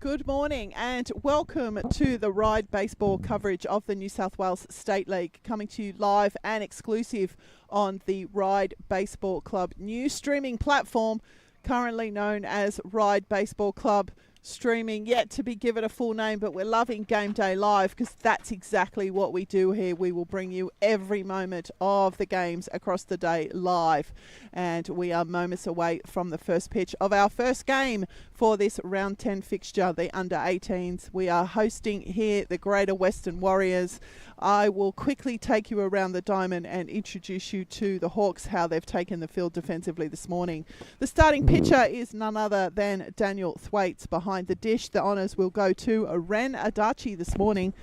Good morning and welcome to the Ryde baseball coverage of the New South Wales State League, coming to you live and exclusive on the Ryde Baseball Club new streaming platform, currently known as Ryde Baseball Club Streaming, yet to be given a full name, but we're loving Game Day Live because that's exactly what we do here. We will bring you every moment of the games across the day live, and we are moments away from the first pitch of our first game for this round 10 fixture, the under 18s. We are hosting here the Greater Western Warriors. I will quickly take you around the diamond and introduce you to the Hawks, how they've taken the field defensively this morning. The starting pitcher is none other than Daniel Thwaites. Behind the dish, the honours will go to Ren Adachi this morning.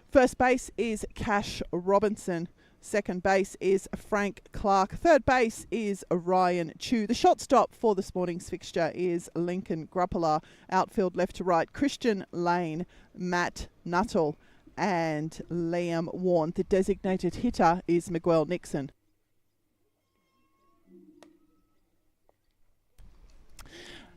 First base is Cash Robinson. Second base is Frank Clark. Third base is Ryan Chu. The shortstop for this morning's fixture is Lincoln Gruppala. Outfield left to right, Christian Lane, Matt Nuttall and Liam Warren. The designated hitter is Miguel Nixon.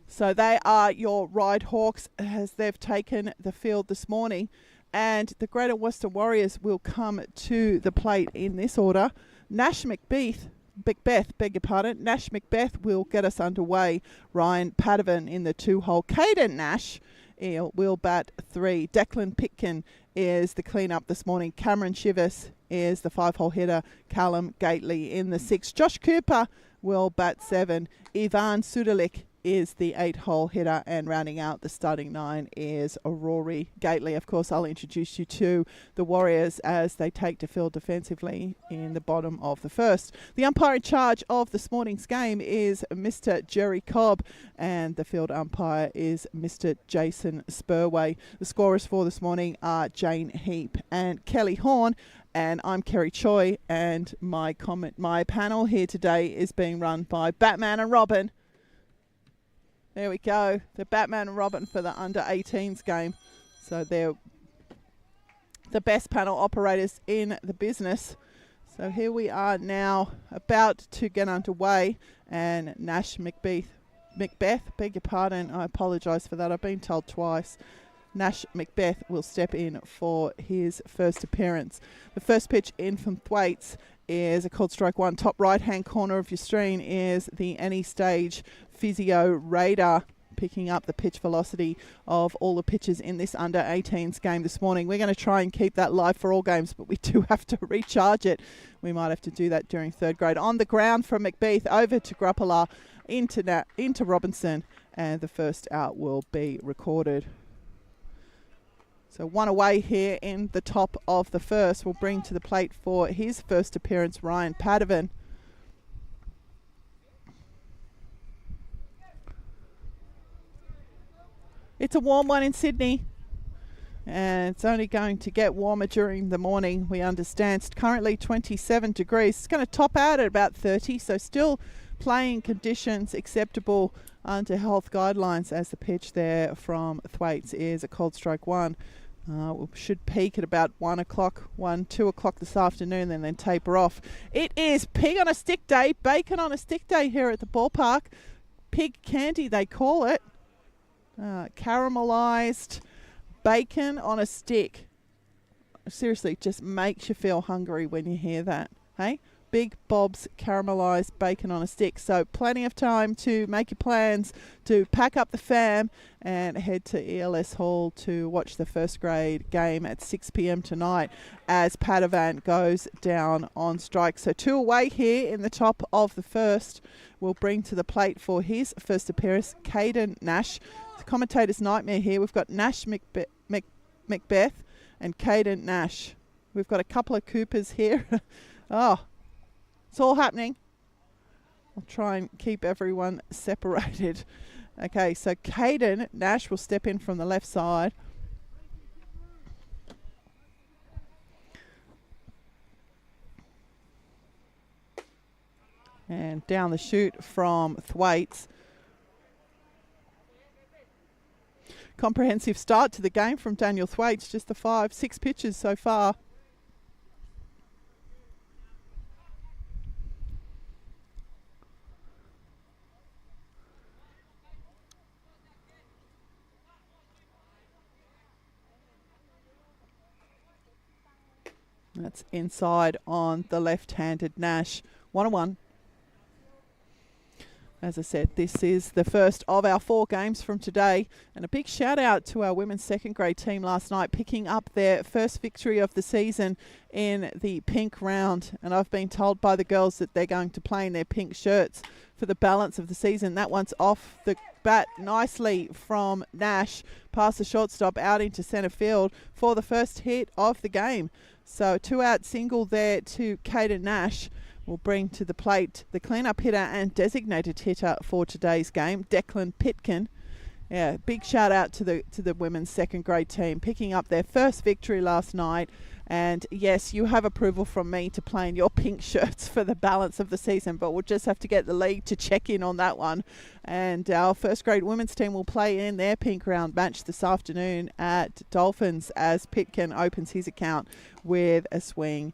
So they are your Ryde Hawks as they've taken the field this morning. And the Greater Western Warriors will come to the plate in this order. Nash Macbeth, Nash Macbeth will get us underway. Ryan Padovan in the 2-hole. Caden Nash will bat 3. Declan Pitkin is the cleanup this morning. Cameron Shivers is the 5-hole hitter. Callum Gately in the 6. Josh Cooper will bat 7. Ivan Sudalik is the 8-hole hitter, and rounding out the starting 9 is Rory Gately. Of course, I'll introduce you to the Warriors as they take to field defensively in the bottom of the first. The umpire in charge of this morning's game is Mr. Jerry Cobb, and the field umpire is Mr. Jason Spurway. The scorers for this morning are Jane Heap and Kelly Horn. And I'm Kerry Choi, and my panel here today is being run by Batman and Robin. There we go, the Batman and Robin for the under-18s game. So they're the best panel operators in the business. So here we are now about to get underway, and Nash Macbeth, beg your pardon, I apologise for that, I've been told twice. Nash Macbeth will step in for his first appearance. The first pitch in from Thwaites is a called strike 1. Top right-hand corner of your screen is the AnyStage Physio Radar, picking up the pitch velocity of all the pitches in this under-18s game this morning. We're going to try and keep that live for all games, but we do have to recharge it. We might have to do that during third grade. On the ground from Macbeth, over to Gruppala, into Robinson, and the first out will be recorded. So one away here in the top of the first will bring to the plate for his first appearance Ryan Padovan. It's a warm one in Sydney, and it's only going to get warmer during the morning, we understand. It's currently 27 degrees. It's going to top out at about 30, so still playing conditions acceptable under health guidelines, as the pitch there from Thwaites is a cold strike 1. We should peak at about 2 o'clock this afternoon, and then taper off. It is pig on a stick day, bacon on a stick day here at the ballpark. Pig candy, they call it. Caramelized bacon on a stick. Seriously, just makes you feel hungry when you hear that. Hey? Big Bob's caramelized bacon on a stick. So plenty of time to make your plans to pack up the fam and head to ELS Hall to watch the first grade game at 6 p.m. tonight as Padovan goes down on strike. So 2 away here in the top of the first will bring to the plate for his first appearance Caden Nash. The commentator's nightmare here. We've got Nash Macbeth and Caden Nash. We've got a couple of Coopers here. Oh, it's all happening. I'll try and keep everyone separated. Okay, so Caden Nash will step in from the left side. And down the chute from Thwaites. Comprehensive start to the game from Daniel Thwaites. Just the 5-6 pitches so far. That's inside on the left-handed Nash. 1-1. As I said, this is the first of our 4 games from today. And a big shout out to our women's second grade team last night, picking up their first victory of the season in the pink round. And I've been told by the girls that they're going to play in their pink shirts for the balance of the season. That one's off the bat nicely from Nash, past the shortstop out into centre field for the first hit of the game. So 2-out single there to Caden Nash. Will bring to the plate the cleanup hitter and designated hitter for today's game, Declan Pitkin. Yeah, big shout out to the women's second grade team, picking up their first victory last night. And yes, you have approval from me to play in your pink shirts for the balance of the season, but we'll just have to get the league to check in on that one. And our first grade women's team will play in their pink round match this afternoon at Dolphins as Pitkin opens his account with a swing.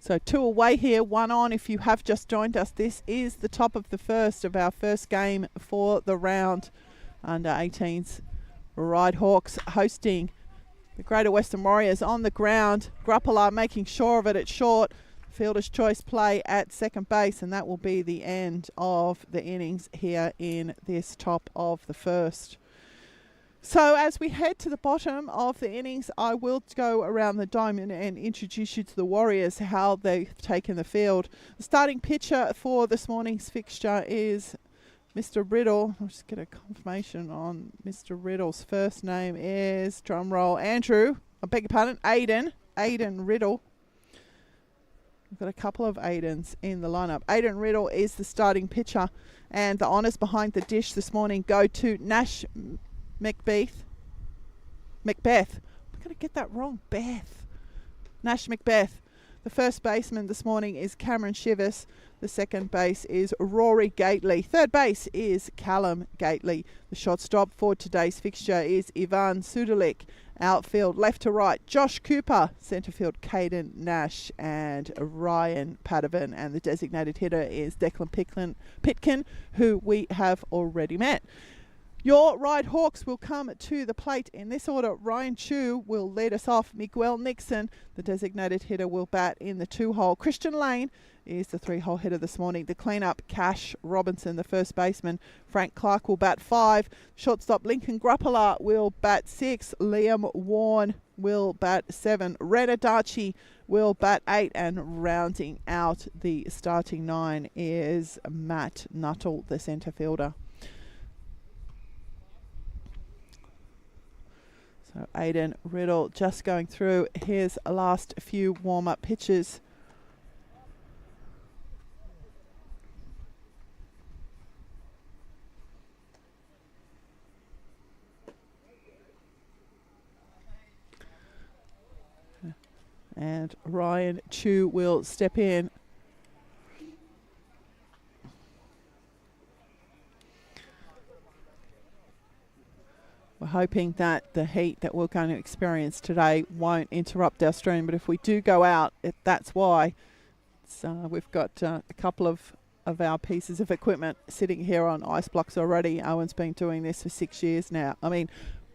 So 2 away here, 1 on if you have just joined us. This is the top of the first of our first game for the round. Under 18s, Ryde Hawks hosting the Greater Western Warriors on the ground. Grappala making sure of it at short. Fielder's choice play at second base, and that will be the end of the innings here in this top of the first. So as we head to the bottom of the innings, I will go around the diamond and introduce you to the Warriors, how they've taken the field. The starting pitcher for this morning's fixture is Mr. Riddle. I'll just get a confirmation on Mr. Riddle's first name is, drumroll, Andrew. I beg your pardon, Aiden Riddle. We've got a couple of Aidens in the lineup. Aiden Riddle is the starting pitcher, and the honours behind the dish this morning go to Nash Macbeth. I'm going to get that wrong. Nash Macbeth. The first baseman this morning is Cameron Shivers. The second base is Rory Gately. Third base is Callum Gately. The shortstop for today's fixture is Ivan Sudulik. Outfield left to right, Josh Cooper. Centrefield, Caden Nash and Ryan Padovan. And the designated hitter is Declan Pitkin, who we have already met. Your Ryde Hawks will come to the plate in this order. Ryan Chu will lead us off. Miguel Nixon, the designated hitter, will bat in the 2-hole. Christian Lane is the 3-hole hitter this morning. The cleanup, Cash Robinson, the first baseman. Frank Clark will bat 5. Shortstop, Lincoln Grappala will bat 6. Liam Warren will bat 7. Rena Darchi will bat 8. And rounding out the starting 9 is Matt Nuttall, the centre fielder. So Aiden Riddle just going through his last few warm-up pitches. And Ryan Chu will step in. We're hoping that the heat that we're going to experience today won't interrupt our stream, but if we do go out, that's why. We've got a couple of our pieces of equipment sitting here on ice blocks already. Owen's been doing this for 6 years now.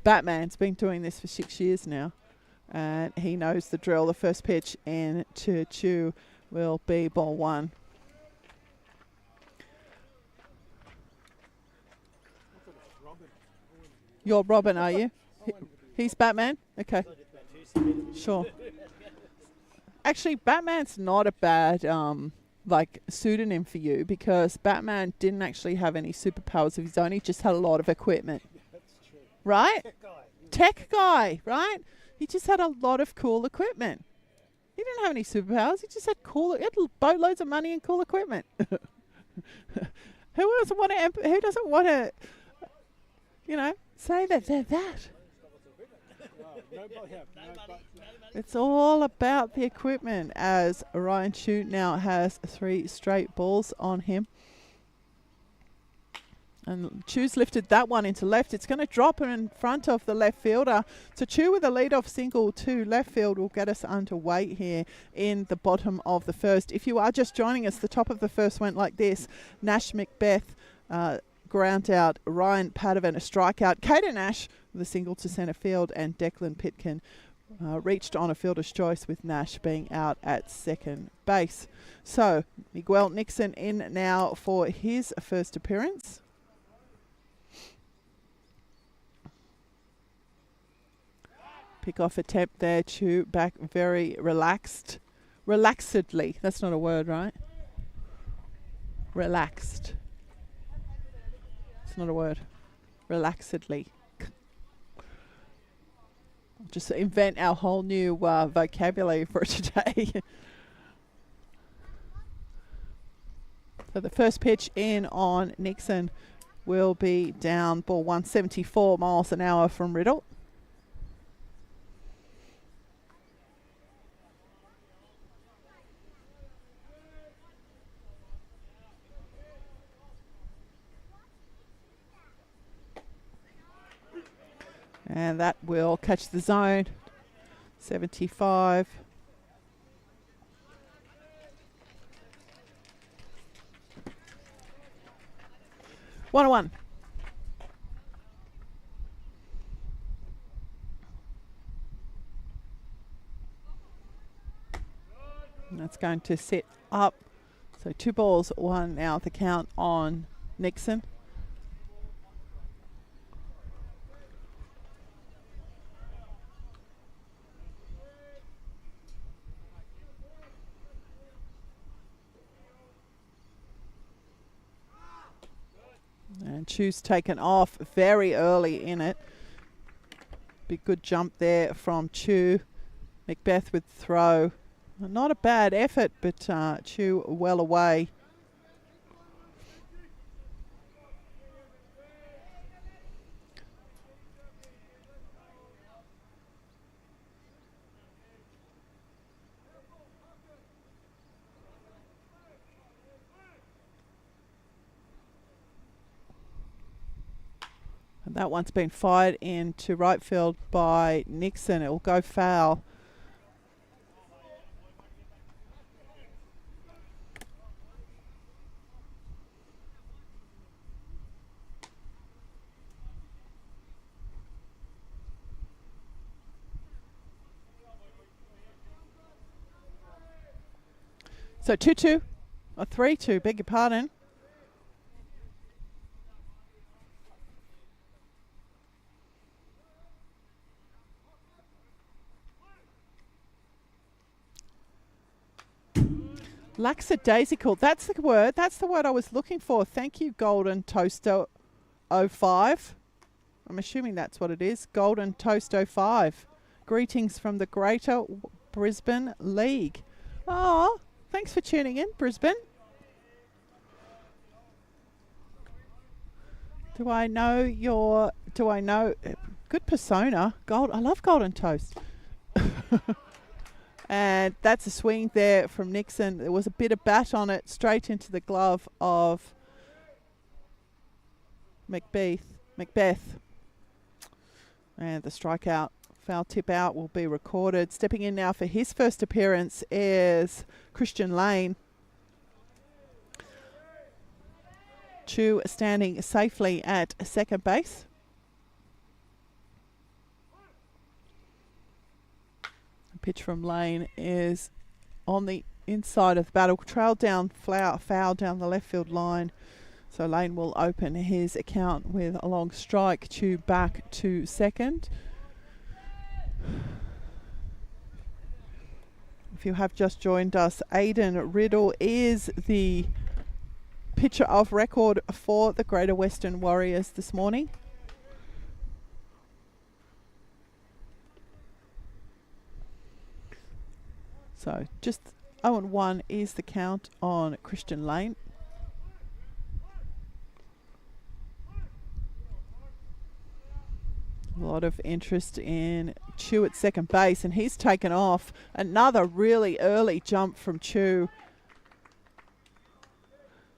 Batman's been doing this for 6 years now, and he knows the drill. The first pitch in to Chu will be ball 1. You're Robin, are you? He's Batman? Okay. Sure. Actually, Batman's not a bad pseudonym for you, because Batman didn't actually have any superpowers of his own. He just had a lot of equipment. That's true. Right? Tech guy, right? He just had a lot of cool equipment. He didn't have any superpowers. He just had he had boatloads of money and cool equipment. Who doesn't want to, say that they're that? It's all about the equipment, as Ryan Chu now has 3 straight balls on him. And Chu's lifted that one into left. It's going to drop in front of the left fielder. So Chu with a lead-off single to left field will get us underway here in the bottom of the first. If you are just joining us, the top of the first went like this. Nash Macbeth ground out, Ryan Padovan a strikeout. Caden Nash the single to centre field, and Declan Pitkin reached on a fielder's choice, with Nash being out at second base. So Miguel Nixon in now for his first appearance. Pick-off attempt there, Chu back very relaxedly. That's not a word, right? Relaxed. It's not a word. Relaxedly. Just invent our whole new vocabulary for today. So the first pitch in on Nixon will be down, ball 174 miles an hour from Riddle. And that will catch the zone. 75. One on one. And that's going to set up. So 2 balls, 1 now the count on Nixon. And Chu's taken off very early in it. Big good jump there from Chu. Macbeth with throw. Not a bad effort, but Chu well away. And that one's been fired into right field by Nixon. It will go foul. So 2-2, or 3-2, beg your pardon. Lackadaisical, that's the word. That's the word I was looking for. Thank you, Golden Toaster 05. I'm assuming that's what it is. Golden Toast 05. Greetings from the Greater Brisbane League. Oh, thanks for tuning in, Brisbane. Do I know good persona? I love Golden Toast. And that's a swing there from Nixon. There was a bit of bat on it, straight into the glove of Macbeth. And the strikeout, foul tip out, will be recorded. Stepping in now for his first appearance is Christian Lane. Chu standing safely at second base. Pitch from Lane is on the inside of the battle. Trail down, foul down the left field line. So Lane will open his account with a long strike. Chu back to second. If you have just joined us, Aidan Riddle is the pitcher of record for the Greater Western Warriors this morning. So just 0-1 is the count on Christian Lane. A lot of interest in Chu at second base, and he's taken off. Another really early jump from Chu.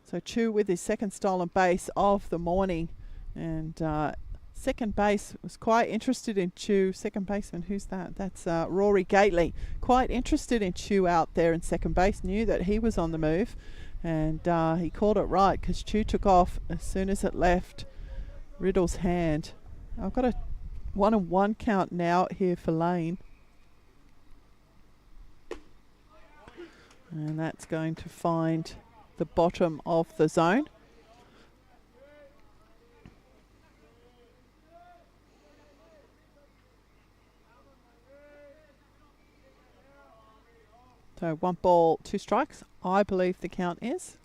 So Chu with his second stolen base of the morning, and second base was quite interested in Chu. Second baseman, who's that? That's Rory Gately. Quite interested in Chu out there in second base. Knew that he was on the move, and he called it right because Chu took off as soon as it left Riddle's hand. I've got to 1-1 count now here for Lane. And that's going to find the bottom of the zone. So 1 ball, 2 strikes, I believe the count is.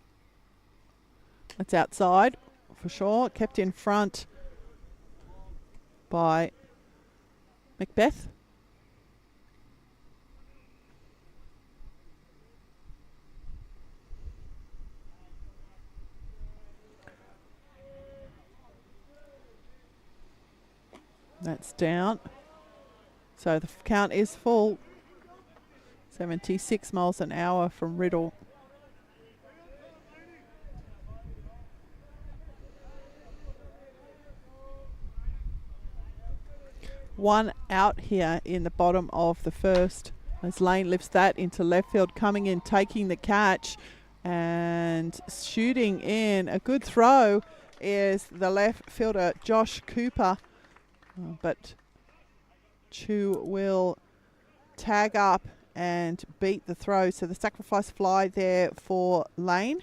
It's outside for sure, kept in front by Macbeth. That's down. So the count is full. 76 miles an hour from Riddle. One out here in the bottom of the first as Lane lifts that into left field, coming in, taking the catch and shooting in. A good throw is the left fielder Josh Cooper, but Chu will tag up and beat the throw. So the sacrifice fly there for Lane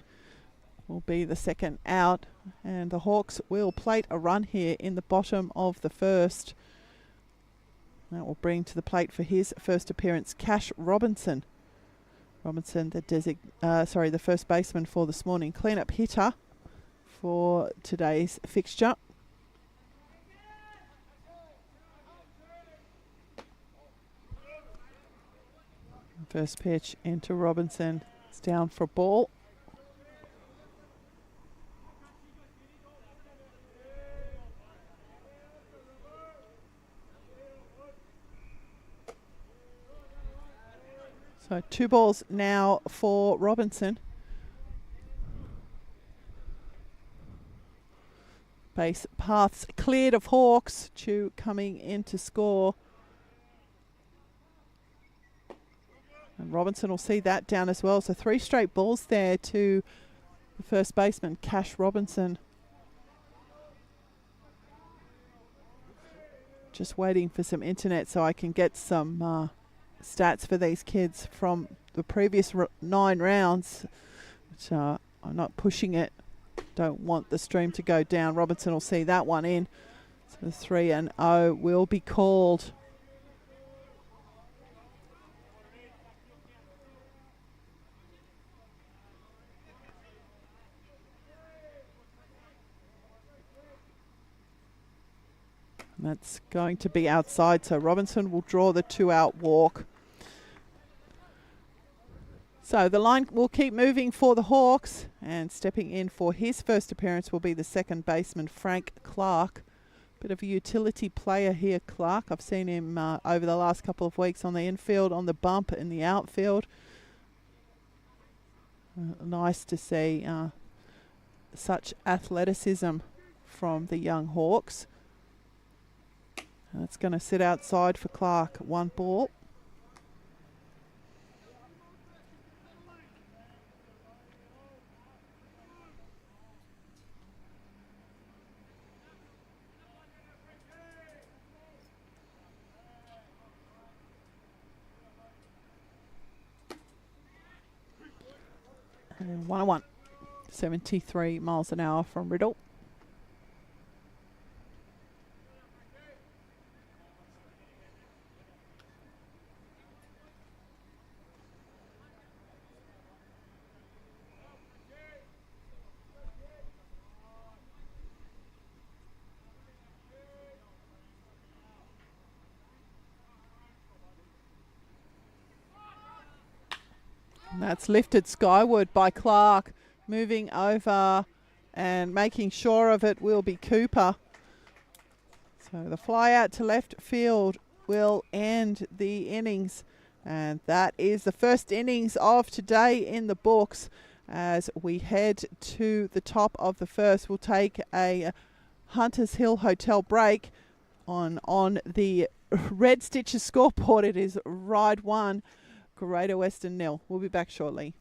will be the second out, and the Hawks will plate a run here in the bottom of the first. That will bring to the plate for his first appearance Cash Robinson. Robinson, the first baseman for this morning. Clean-up hitter for today's fixture. First pitch into Robinson. It's down for a ball. So 2 balls now for Robinson. Base paths cleared of Hawks. Chu coming in to score. And Robinson will see that down as well. So 3 straight balls there to the first baseman, Cash Robinson. Just waiting for some internet so I can get some stats for these kids from the previous 9 rounds. But, I'm not pushing it. Don't want the stream to go down. Robinson will see that one in. So the 3-0 will be called. That's going to be outside, so Robinson will draw the 2-out walk. So the line will keep moving for the Hawks, and stepping in for his first appearance will be the second baseman, Frank Clark. Bit of a utility player here, Clark. I've seen him over the last couple of weeks on the infield, on the bump, in the outfield. Nice to see such athleticism from the young Hawks. That's going to sit outside for Clark. 1 ball. And 1-1. 73 miles an hour from Riddle. And that's lifted skyward by Clark. Moving over and making sure of it will be Cooper. So the fly out to left field will end the innings. And that is the first innings of today in the books. As we head to the top of the first, we'll take a Hunters Hill Hotel break. On the Red Stitches scoreboard, it is Ryde 1, Greater Western 0. We'll be back shortly.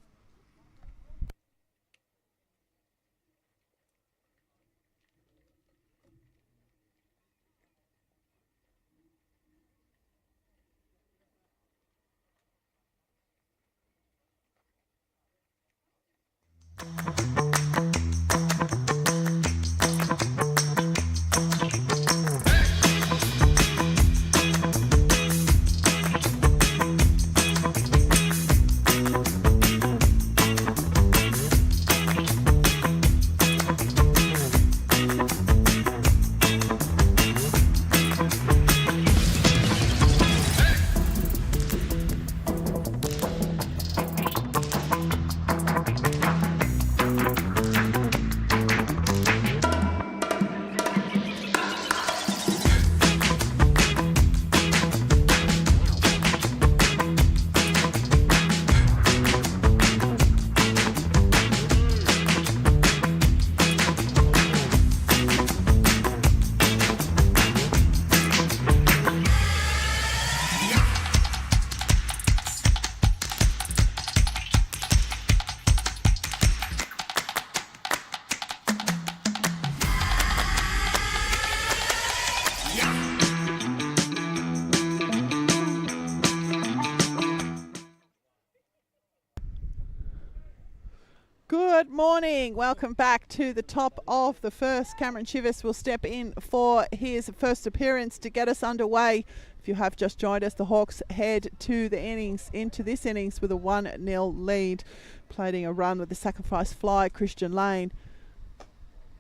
Good morning. Welcome back to the top of the first. Cameron Chivas will step in for his first appearance to get us underway. If you have just joined us, the Hawks head to the innings, into this innings with a 1-0 lead, plating a run with the sacrifice fly, Christian Lane.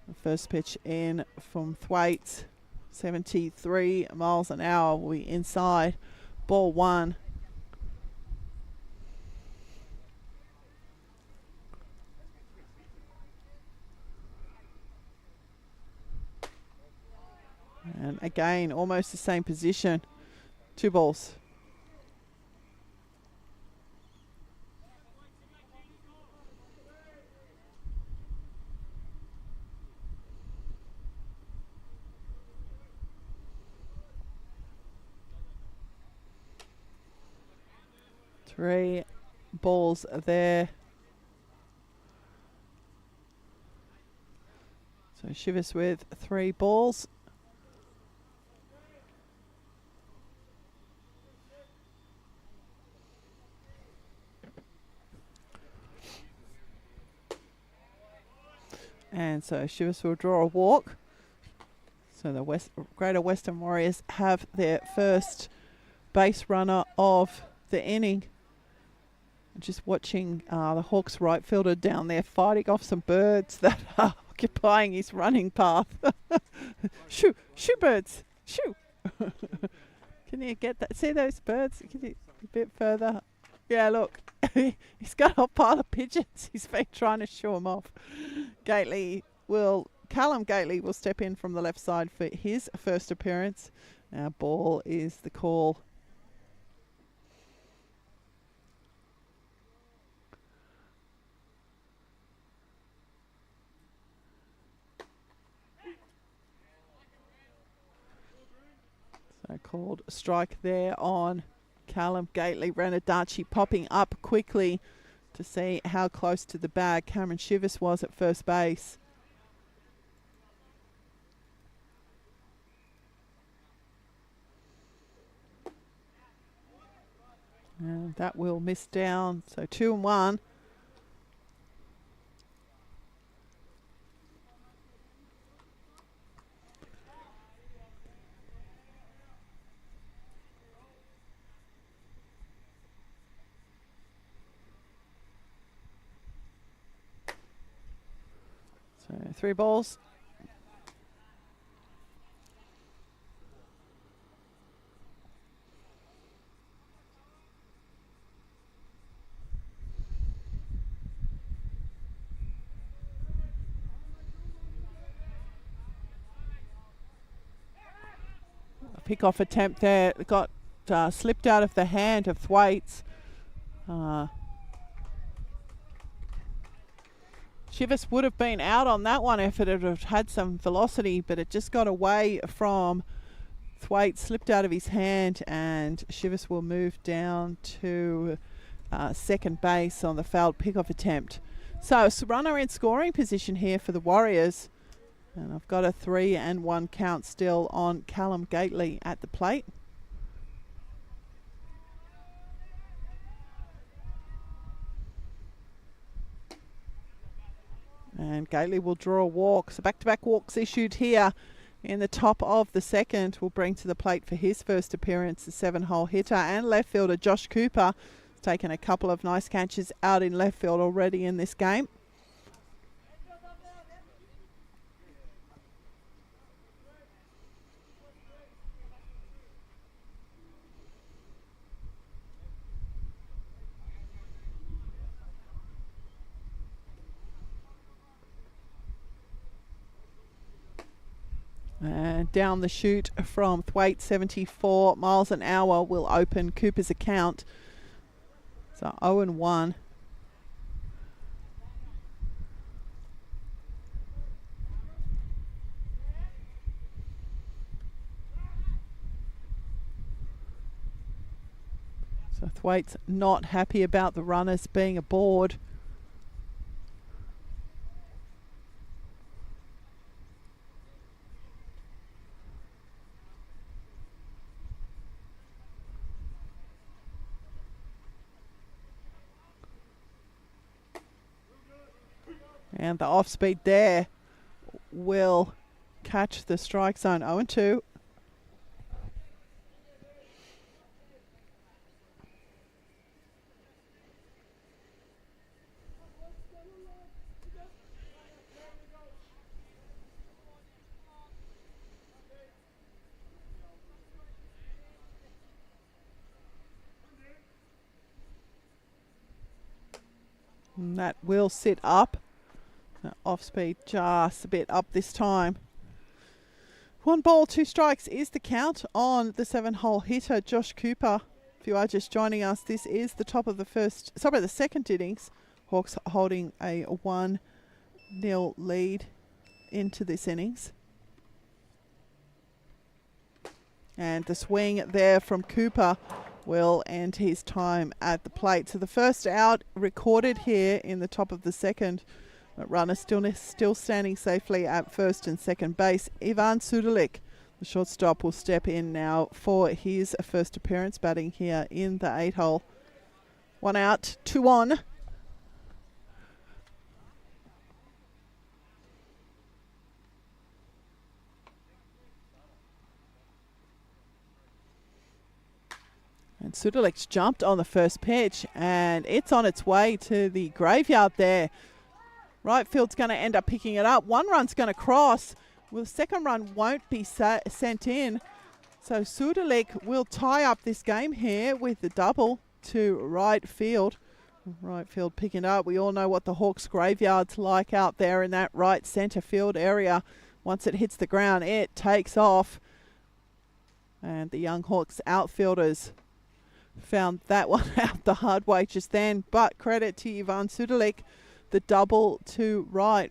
The first pitch in from Thwaites, 73 miles an hour, will be inside. Ball one. And again, almost the same position. 2 balls. Three balls there. So Chivas with 3 balls. And so Chivas will draw a walk. So the Greater Western Warriors have their first base runner of the inning. Just watching the Hawks right fielder down there fighting off some birds that are occupying his running path. Shoo, shoo birds, shoo. Can you get that? See those birds? Can you a bit further? Yeah, look. He's got a pile of pigeons. He's been trying to shoo them off. Callum Gately will step in from the left side for his first appearance. Now ball is the call. So called strike there on Callum Gately. Ranadachi popping up quickly to see how close to the bag Cameron Chivas was at first base. And that will miss down. So 2-1. So 3 balls. A pick-off attempt there. Got slipped out of the hand of Thwaites. Chivas would have been out on that one if it had had some velocity, but it just got away from Thwaites, slipped out of his hand, and Chivas will move down to second base on the fouled pick-off attempt. So runner in scoring position here for the Warriors. And I've got a 3-1 count still on Callum Gately at the plate. And Gately will draw a walk. So back-to-back walks issued here in the top of the second. Will bring to the plate for his first appearance the 7-hole hitter and left fielder Josh Cooper. He's taken a couple of nice catches out in left field already in this game. And down the chute from Thwaite, 74 miles an hour will open Cooper's account. So 0-1. So Thwaite's not happy about the runners being aboard. And the off speed there will catch the strike zone. 0-2. And that will sit up. Off speed just a bit up this time. 1 ball, 2 strikes is the count on the 7-hole hitter, Josh Cooper. If you are just joining us, this is the top of the second innings. Hawks holding a 1-0 lead into this innings. And the swing there from Cooper will end his time at the plate. So the first out recorded here in the top of the second. Runner still standing safely at first and second base. Ivan Sudelik, the shortstop, will step in now for his first appearance, batting here in the 8-hole. 1 out, 2 on. And Sudelik's jumped on the first pitch, and it's on its way to the graveyard there. Right field's going to end up picking it up. 1 run's going to cross. Well, the second run won't be sent in. So Sudelik will tie up this game here with the double to right field. Right field picking it up. We all know what the Hawks graveyard's like out there in that right centre field area. Once it hits the ground, it takes off. And the young Hawks outfielders found that one out the hard way just then. But credit to Ivan Sudelik. The double to right.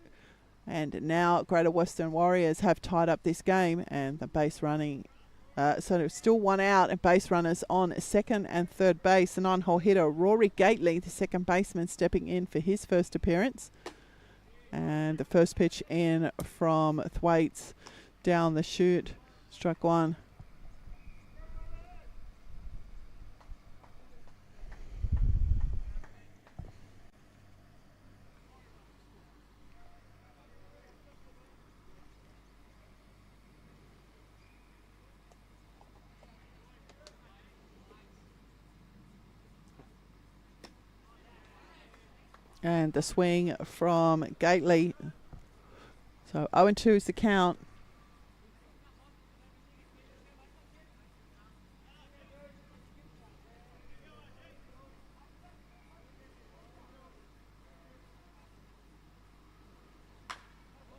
And now Greater Western Warriors have tied up this game, and the base running. So there's still 1 out and base runners on second and third base. The 9-hole hitter, Rory Gately, the second baseman, stepping in for his first appearance. And the first pitch in from Thwaites down the chute. Struck 1. And the swing from Gately. So 0-2 is the count.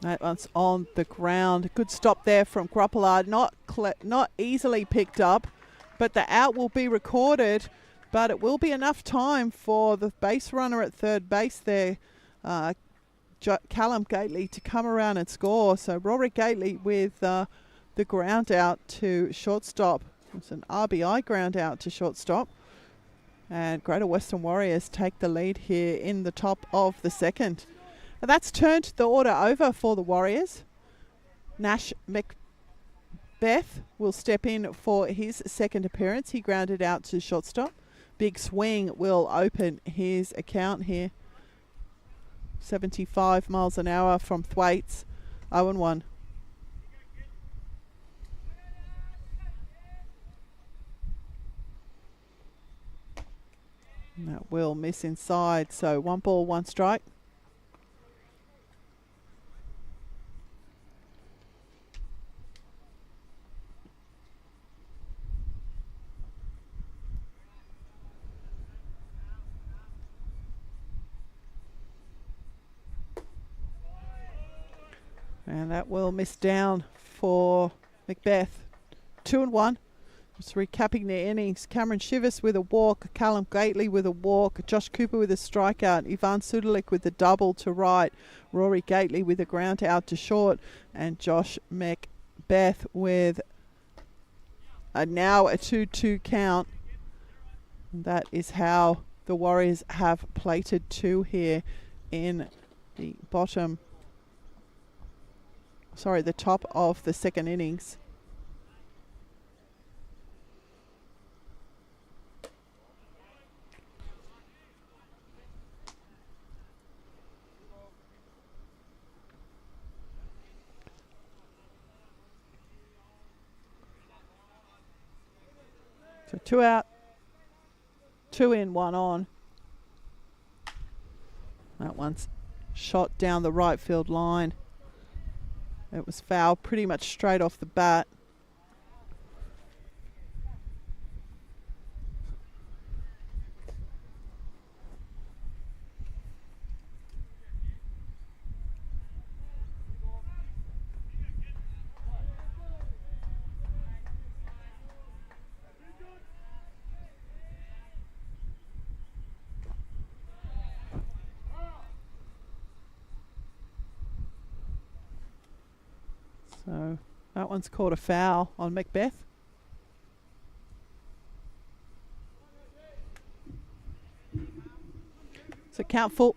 That one's on the ground. Good stop there from Gruppelard. Not easily picked up, but the out will be recorded. But it will be enough time for the base runner at third base there, Callum Gately, to come around and score. So Rory Gately with the ground out to shortstop. It's an RBI ground out to shortstop. And Greater Western Warriors take the lead here in the top of the second. And that's turned the order over for the Warriors. Nash Macbeth will step in for his second appearance. He grounded out to shortstop. Big swing will open his account here. 75 miles an hour from Thwaites. 0-1. And that will miss inside. So 1 ball, 1 strike. And that will miss down for Macbeth. 2-1. Just recapping their innings. Cameron Shivers with a walk. Callum Gately with a walk. Josh Cooper with a strikeout. Ivan Sudelik with the double to right. Rory Gately with a ground out to short. And Josh Macbeth with now a 2-2 count. And that is how the Warriors have plated 2 here in the the top of the second innings. So 2 out, 2 in, 1 on. That one's shot down the right field line. It was foul pretty much straight off the bat. So that one's called a foul on Macbeth. So count full.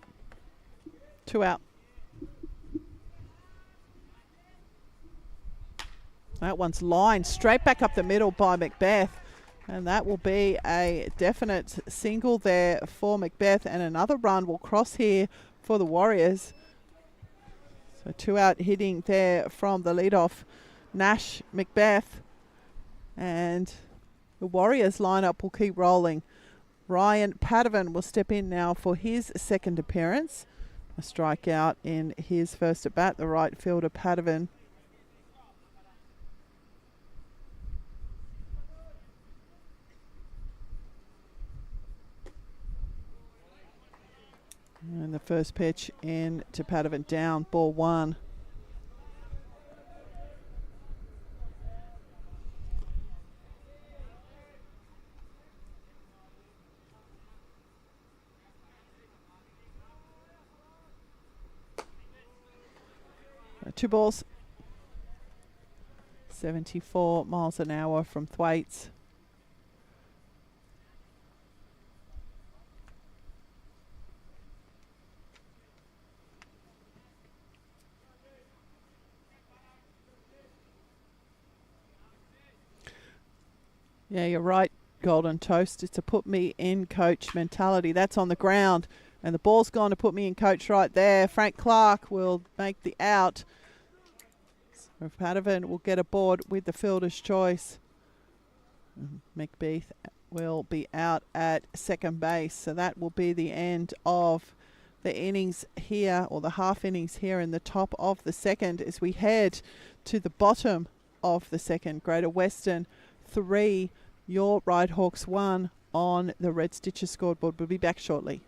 2 out. That one's lined straight back up the middle by Macbeth. And that will be a definite single there for Macbeth. And another run will cross here for the Warriors. So 2 out hitting there from the leadoff Nash Macbeth. And the Warriors lineup will keep rolling. Ryan Padovan will step in now for his second appearance. A strikeout in his first at bat, the right fielder Padovan. And the first pitch in to Padovan, down, ball 1. Two balls. 74 miles an hour from Thwaites. Yeah, you're right, Golden Toast. It's a put me in coach mentality. That's on the ground. And the ball's gone to put me in coach right there. Frank Clark will make the out. So Padovan will get aboard with the fielder's choice. Macbeth will be out at second base. So that will be the end of the innings here, or the half innings here in the top of the second, as we head to the bottom of the second. Greater Western 3, your Ryde Hawks 1 on the Red Stitcher scoreboard. We'll be back shortly.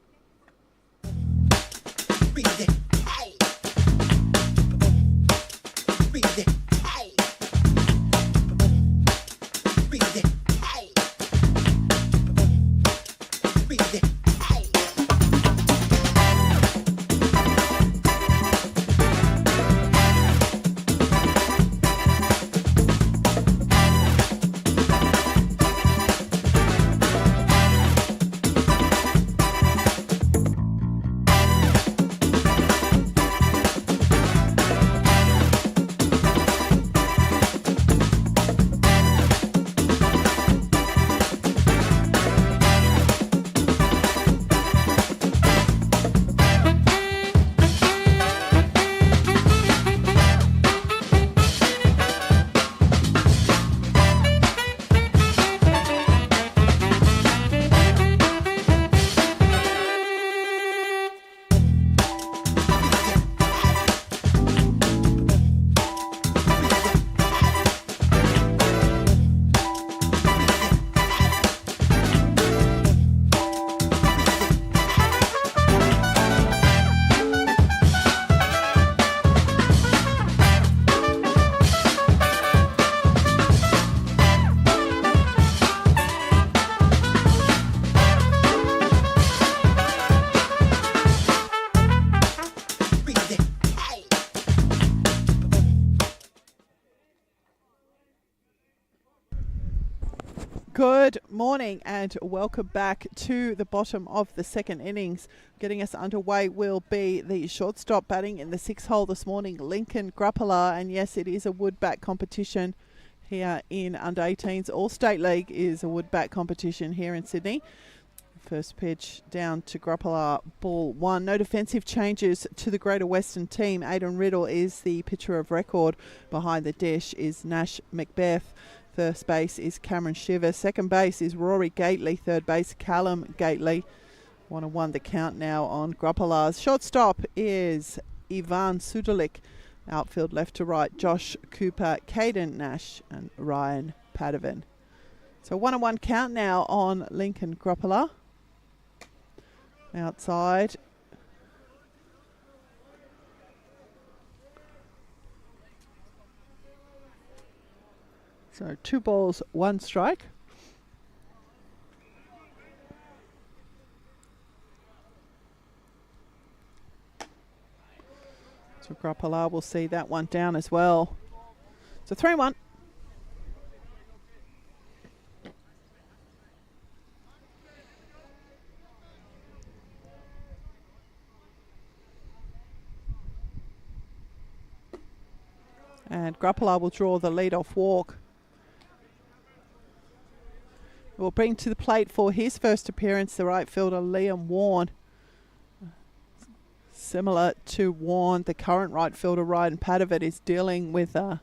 Good morning and welcome back to the bottom of the second innings. Getting us underway will be the shortstop batting in the 6th hole this morning, Lincoln Grappler. And yes, it is a wood-bat competition here in Under-18s. All-State League is a wood-bat competition here in Sydney. First pitch down to Grappler, ball 1. No defensive changes to the Greater Western team. Aidan Riddle is the pitcher of record. Behind the dish is Nash Macbeth. First base is Cameron Shiver. Second base is Rory Gately. Third base, Callum Gately. 1-1 the count now on Grappler's. Shortstop is Ivan Sudelik. Outfield left to right, Josh Cooper, Caden Nash and Ryan Padovan. So 1-1 count now on Lincoln Grappler. Outside. So 2 balls, 1 strike. So Grappler will see that one down as well. So 3-1. And Grappler will draw the lead-off walk. Will bring to the plate for his first appearance the right fielder Liam Warren. Similar to Warren, the current right fielder Ryde Padovan is dealing with the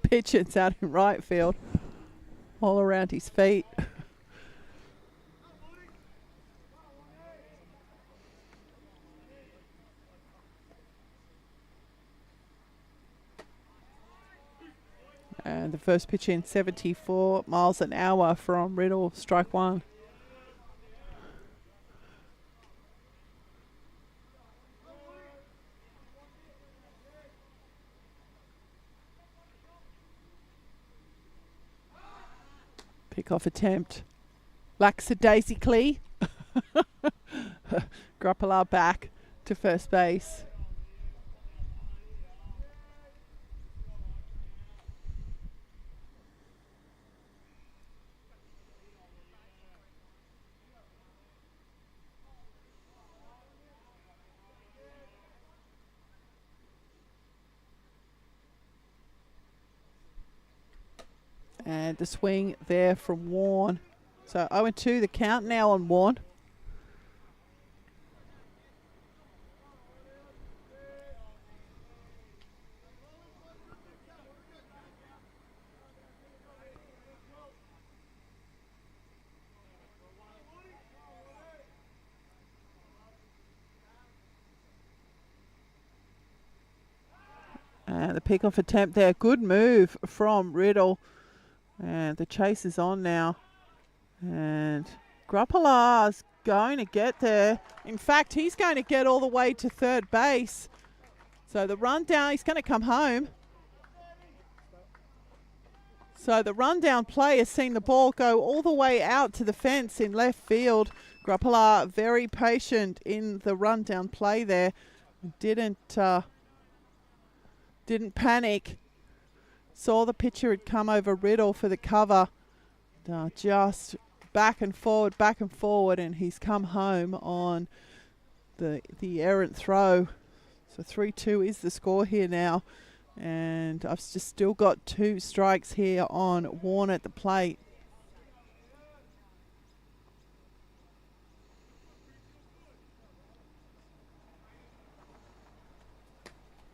pigeons out in right field, all around his feet. And the first pitch in, 74 miles an hour from Riddle, strike 1. Pick-off attempt. Lackadaisically. Grappler back to first base. And the swing there from Warren. So 0-2 the count now on Warren. And the pick-off attempt there. Good move from Riddle. And the chase is on now. And Grappler's going to get there. In fact, he's going to get all the way to third base. So the run down, he's going to come home. So the rundown play has seen the ball go all the way out to the fence in left field. Grappler very patient in the rundown play there. Didn't panic. Saw the pitcher had come over Riddle for the cover. Just back and forward, and he's come home on the errant throw. So 3-2 is the score here now. And I've just still got 2 strikes here on Warren at the plate.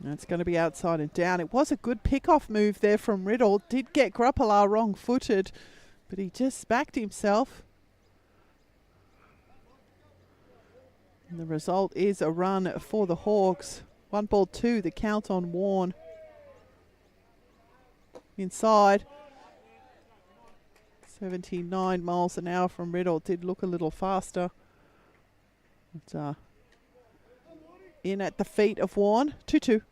That's going to be outside and down. It was a good pick-off move there from Riddle. Did get Grappler wrong-footed, but he just backed himself. And the result is a run for the Hawks. 1-2, the count on Warren. Inside. 79 miles an hour from Riddle. Did look a little faster. But, in at the feet of Warren. 2-2.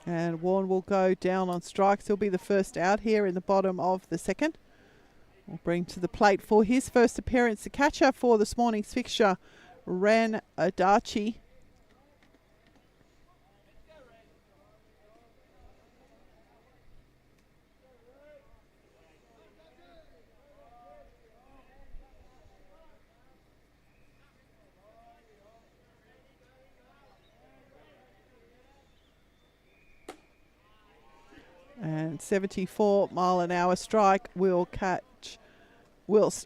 And Warren will go down on strikes. He'll be the first out here in the bottom of the second. We'll bring to the plate for his first appearance the catcher for this morning's fixture, Ren Adachi. And 74-mile-an-hour strike will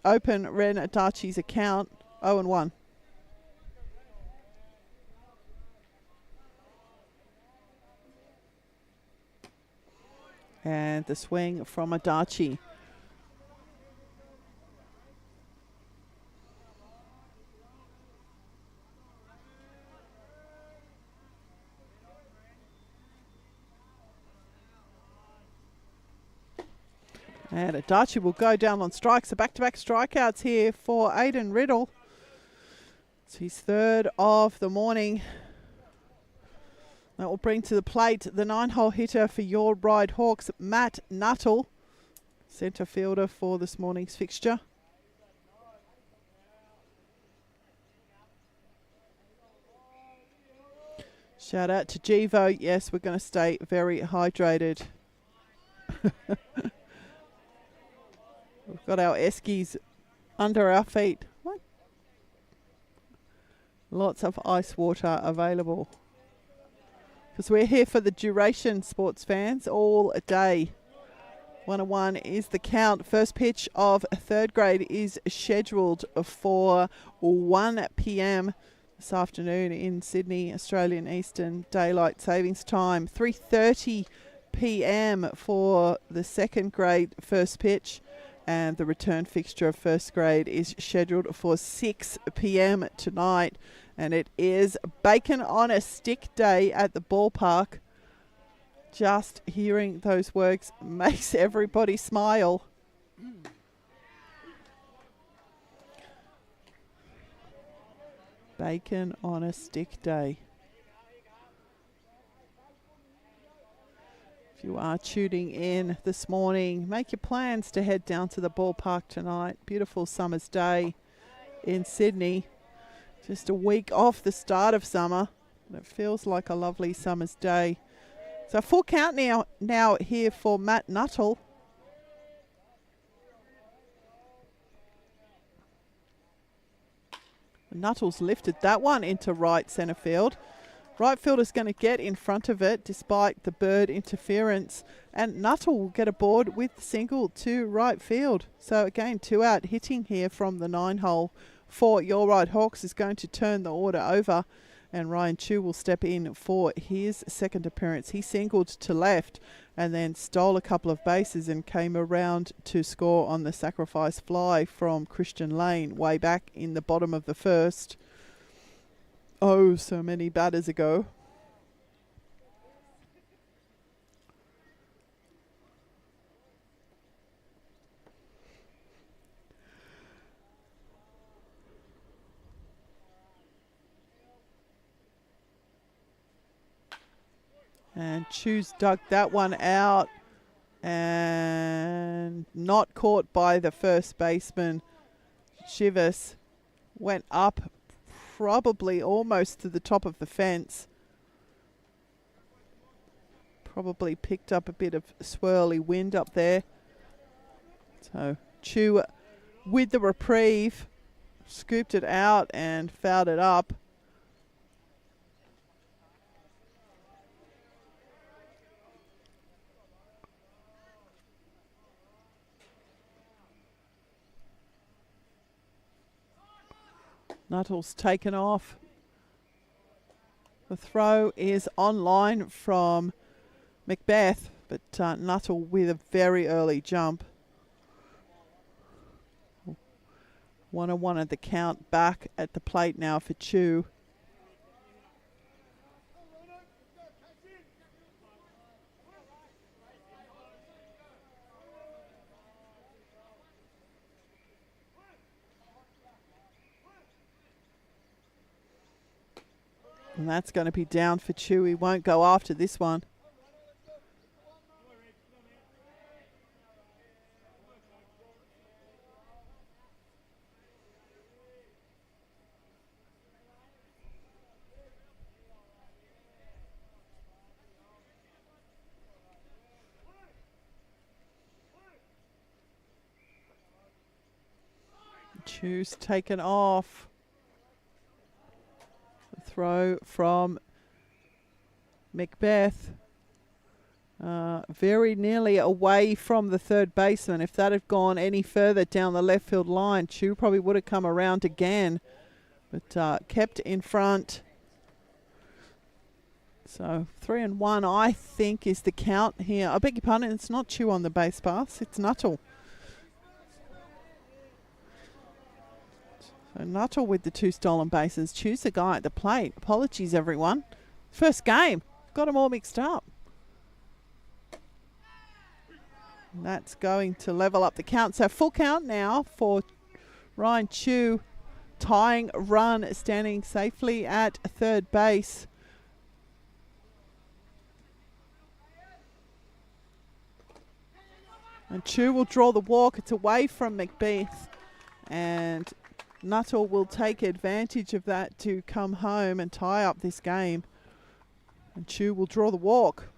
open Ren Adachi's account 0-1. And the swing from Adachi. And Adachi will go down on strikes. So back-to-back strikeouts here for Aidan Riddle. It's his third of the morning. That will bring to the plate the 9-hole hitter for your Ryde Hawks, Matt Nuttall, centre fielder for this morning's fixture. Shout out to Givo. Yes, we're going to stay very hydrated. We've got our Eskies under our feet. What? Lots of ice water available. Because we're here for the duration, sports fans, all day. 1-1 is the count. First pitch of third grade is scheduled for 1 p.m. this afternoon in Sydney, Australian Eastern Daylight Savings Time. 3:30 p.m. for the second grade first pitch. And the return fixture of first grade is scheduled for 6 p.m. tonight. And it is Bacon on a Stick Day at the ballpark. Just hearing those words makes everybody smile. Bacon on a Stick Day. If you are tuning in this morning, make your plans to head down to the ballpark tonight. Beautiful summer's day in Sydney. Just a week off the start of summer. And it feels like a lovely summer's day. So full count now here for Matt Nuttall. Nuttall's lifted that one into right centre field. Right fielder's going to get in front of it despite the bird interference. And Nuttall will get aboard with the single to right field. So again, 2 out hitting here from the 9-hole for your Ryde Hawks is going to turn the order over. And Ryan Chu will step in for his second appearance. He singled to left and then stole a couple of bases and came around to score on the sacrifice fly from Christian Lane way back in the bottom of the first. Oh, so many batters ago. And Chu's dug that one out and not caught by the first baseman. Chivas went up probably almost to the top of the fence. Probably picked up a bit of swirly wind up there. So Chu with the reprieve, scooped it out and fouled it up. Nuttall's taken off. The throw is online from Macbeth, but Nuttall with a very early jump. 1-1 at the count, back at the plate now for Chu. And that's going to be down for Chu. He won't go after this one. Chew's taken off. The throw from Macbeth. Very nearly away from the third baseman. If that had gone any further down the left field line, Chew probably would have come around again, but kept in front. So 3-1, I think, is the count here. I beg your pardon, it's not Chew on the base pass, it's Nuttall. So Nuttall with the 2 stolen bases. Chew's the guy at the plate. Apologies, everyone. First game, got them all mixed up. And that's going to level up the count. So full count now for Ryan Chew, tying run, standing safely at third base. And Chew will draw the walk. It's away from Macbeth. And Nuttall will take advantage of that to come home and tie up this game. And Chew will draw the walk.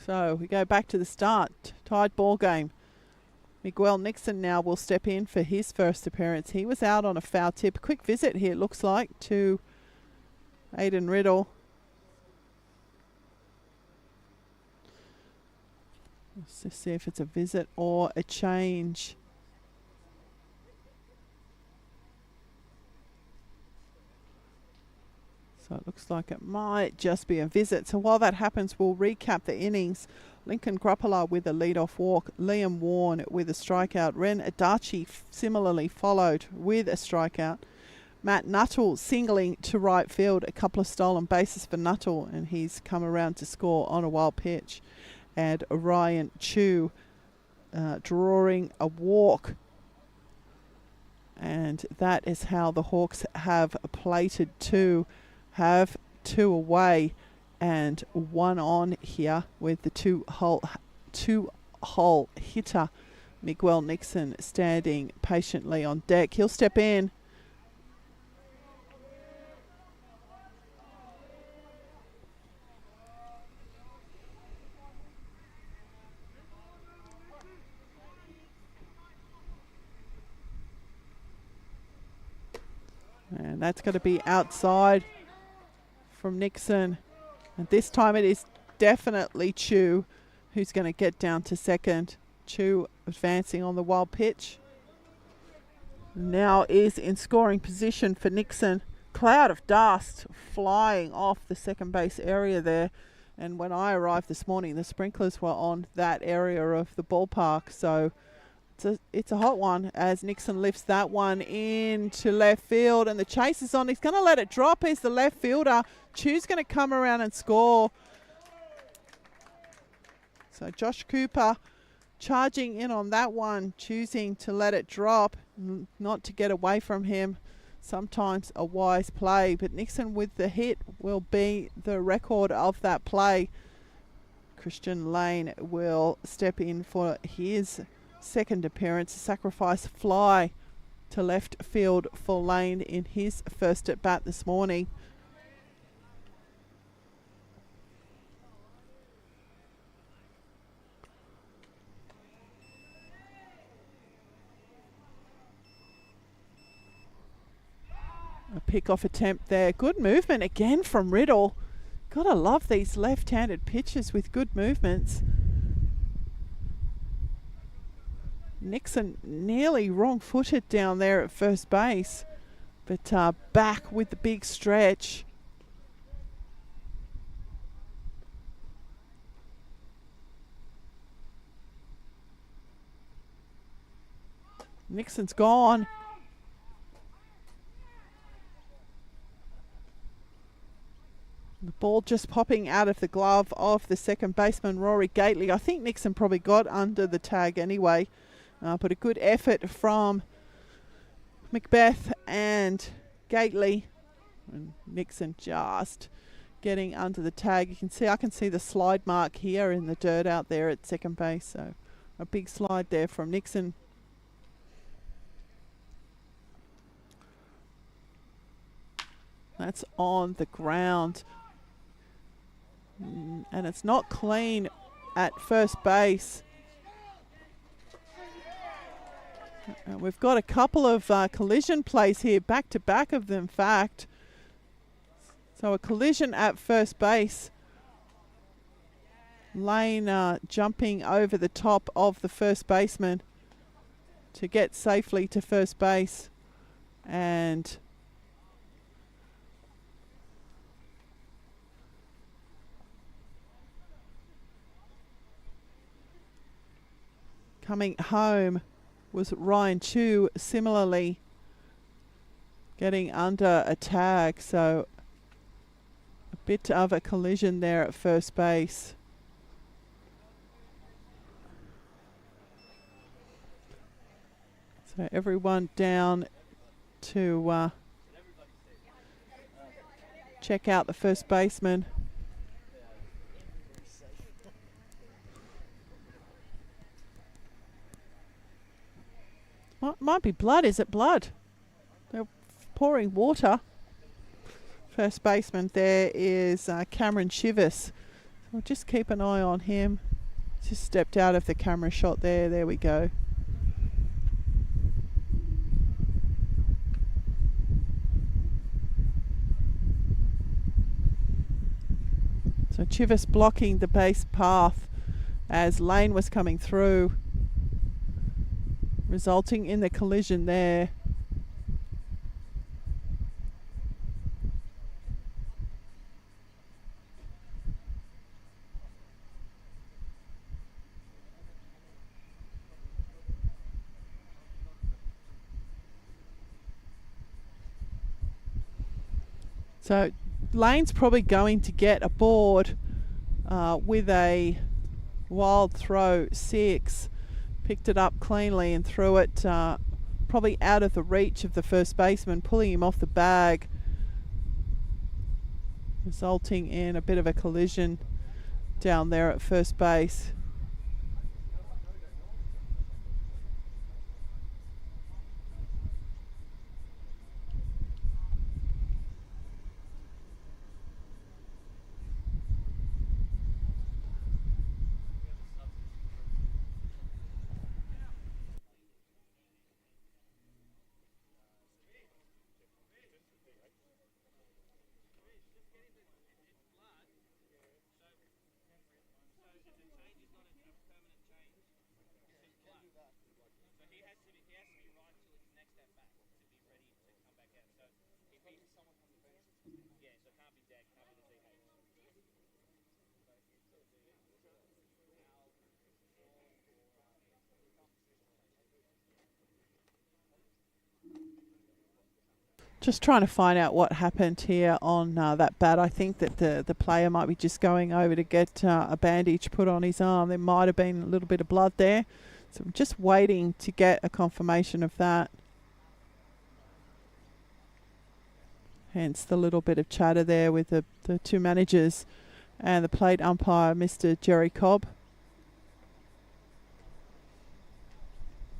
So we go back to the start. Tied ball game. Miguel Nixon now will step in for his first appearance. He was out on a foul tip. Quick visit here, it looks like, to Aidan Riddle. Let's just see if it's a visit or a change. So it looks like it might just be a visit. So while that happens, we'll recap the innings. Lincoln Gruppala with a lead-off walk. Liam Warren with a strikeout. Ren Adachi similarly followed with a strikeout. Matt Nuttall singling to right field. A couple of stolen bases for Nuttall, and he's come around to score on a wild pitch. And Ryan Chew drawing a walk. And that is how the Hawks have plated 2. Have 2 away and 1 on here with the two-hole hitter Miguel Nixon standing patiently on deck. He'll step in. And that's going to be outside from Nixon. And this time it is definitely Chew who's going to get down to second. Chew advancing on the wild pitch. Now is in scoring position for Nixon. Cloud of dust flying off the second base area there. And when I arrived this morning, the sprinklers were on that area of the ballpark. So it's a hot one as Nixon lifts that one into left field, and the chase is on. He's going to let it drop as the left fielder. Chew's going to come around and score. So Josh Cooper charging in on that one, choosing to let it drop, not to get away from him. Sometimes a wise play, but Nixon with the hit will be the record of that play. Christian Lane will step in for his second appearance. A sacrifice fly to left field for Lane in his first at bat this morning. A pick-off attempt there. Good movement again from Riddle. Gotta love these left-handed pitches with good movements. Nixon nearly wrong-footed down there at first base, but back with the big stretch. Nixon's gone. The ball just popping out of the glove of the second baseman, Rory Gately. I think Nixon probably got under the tag anyway. But a good effort from Macbeth and Gately. And Nixon just getting under the tag. You can see, I can see the slide mark here in the dirt out there at second base. So a big slide there from Nixon. That's on the ground. And it's not clean at first base. We've got a couple of collision plays here, back to back of them, in fact. So a collision at first base. Lane jumping over the top of the first baseman to get safely to first base. And coming home was Ryan Chu, similarly getting under a tag. So a bit of a collision there at first base. So everyone down to check out the first baseman. Might be blood. Is it blood? They're pouring water. First baseman there is Cameron Chivas. So just keep an eye on him. Just stepped out of the camera shot there. There we go. So Chivas blocking the base path as Lane was coming through, resulting in the collision there. So Lane's probably going to get aboard with a wild throw 6. Picked it up cleanly and threw it probably out of the reach of the first baseman, pulling him off the bag, resulting in a bit of a collision down there at first base. Just trying to find out what happened here on that bat. I think that the player might be just going over to get a bandage put on his arm. There might have been a little bit of blood there. So I'm just waiting to get a confirmation of that. Hence the little bit of chatter there with the two managers and the plate umpire, Mr. Jerry Cobb.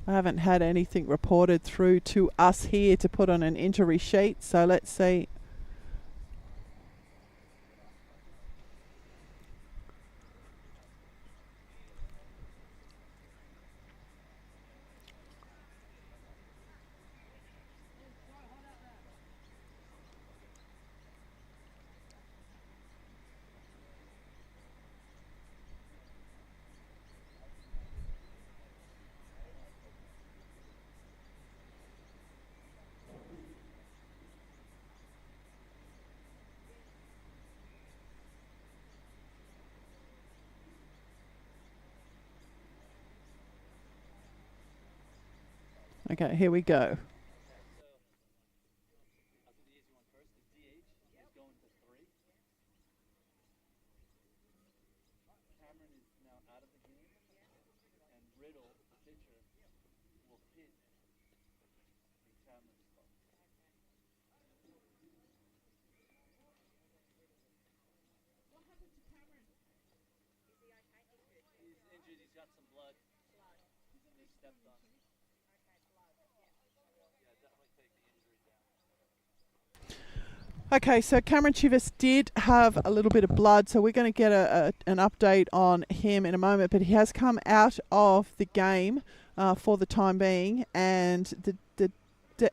I haven't had anything reported through to us here to put on an injury sheet, so let's see. Okay, here we go. Okay, so Cameron Chivas did have a little bit of blood, so we're going to get an update on him in a moment, but he has come out of the game. for the time being, and the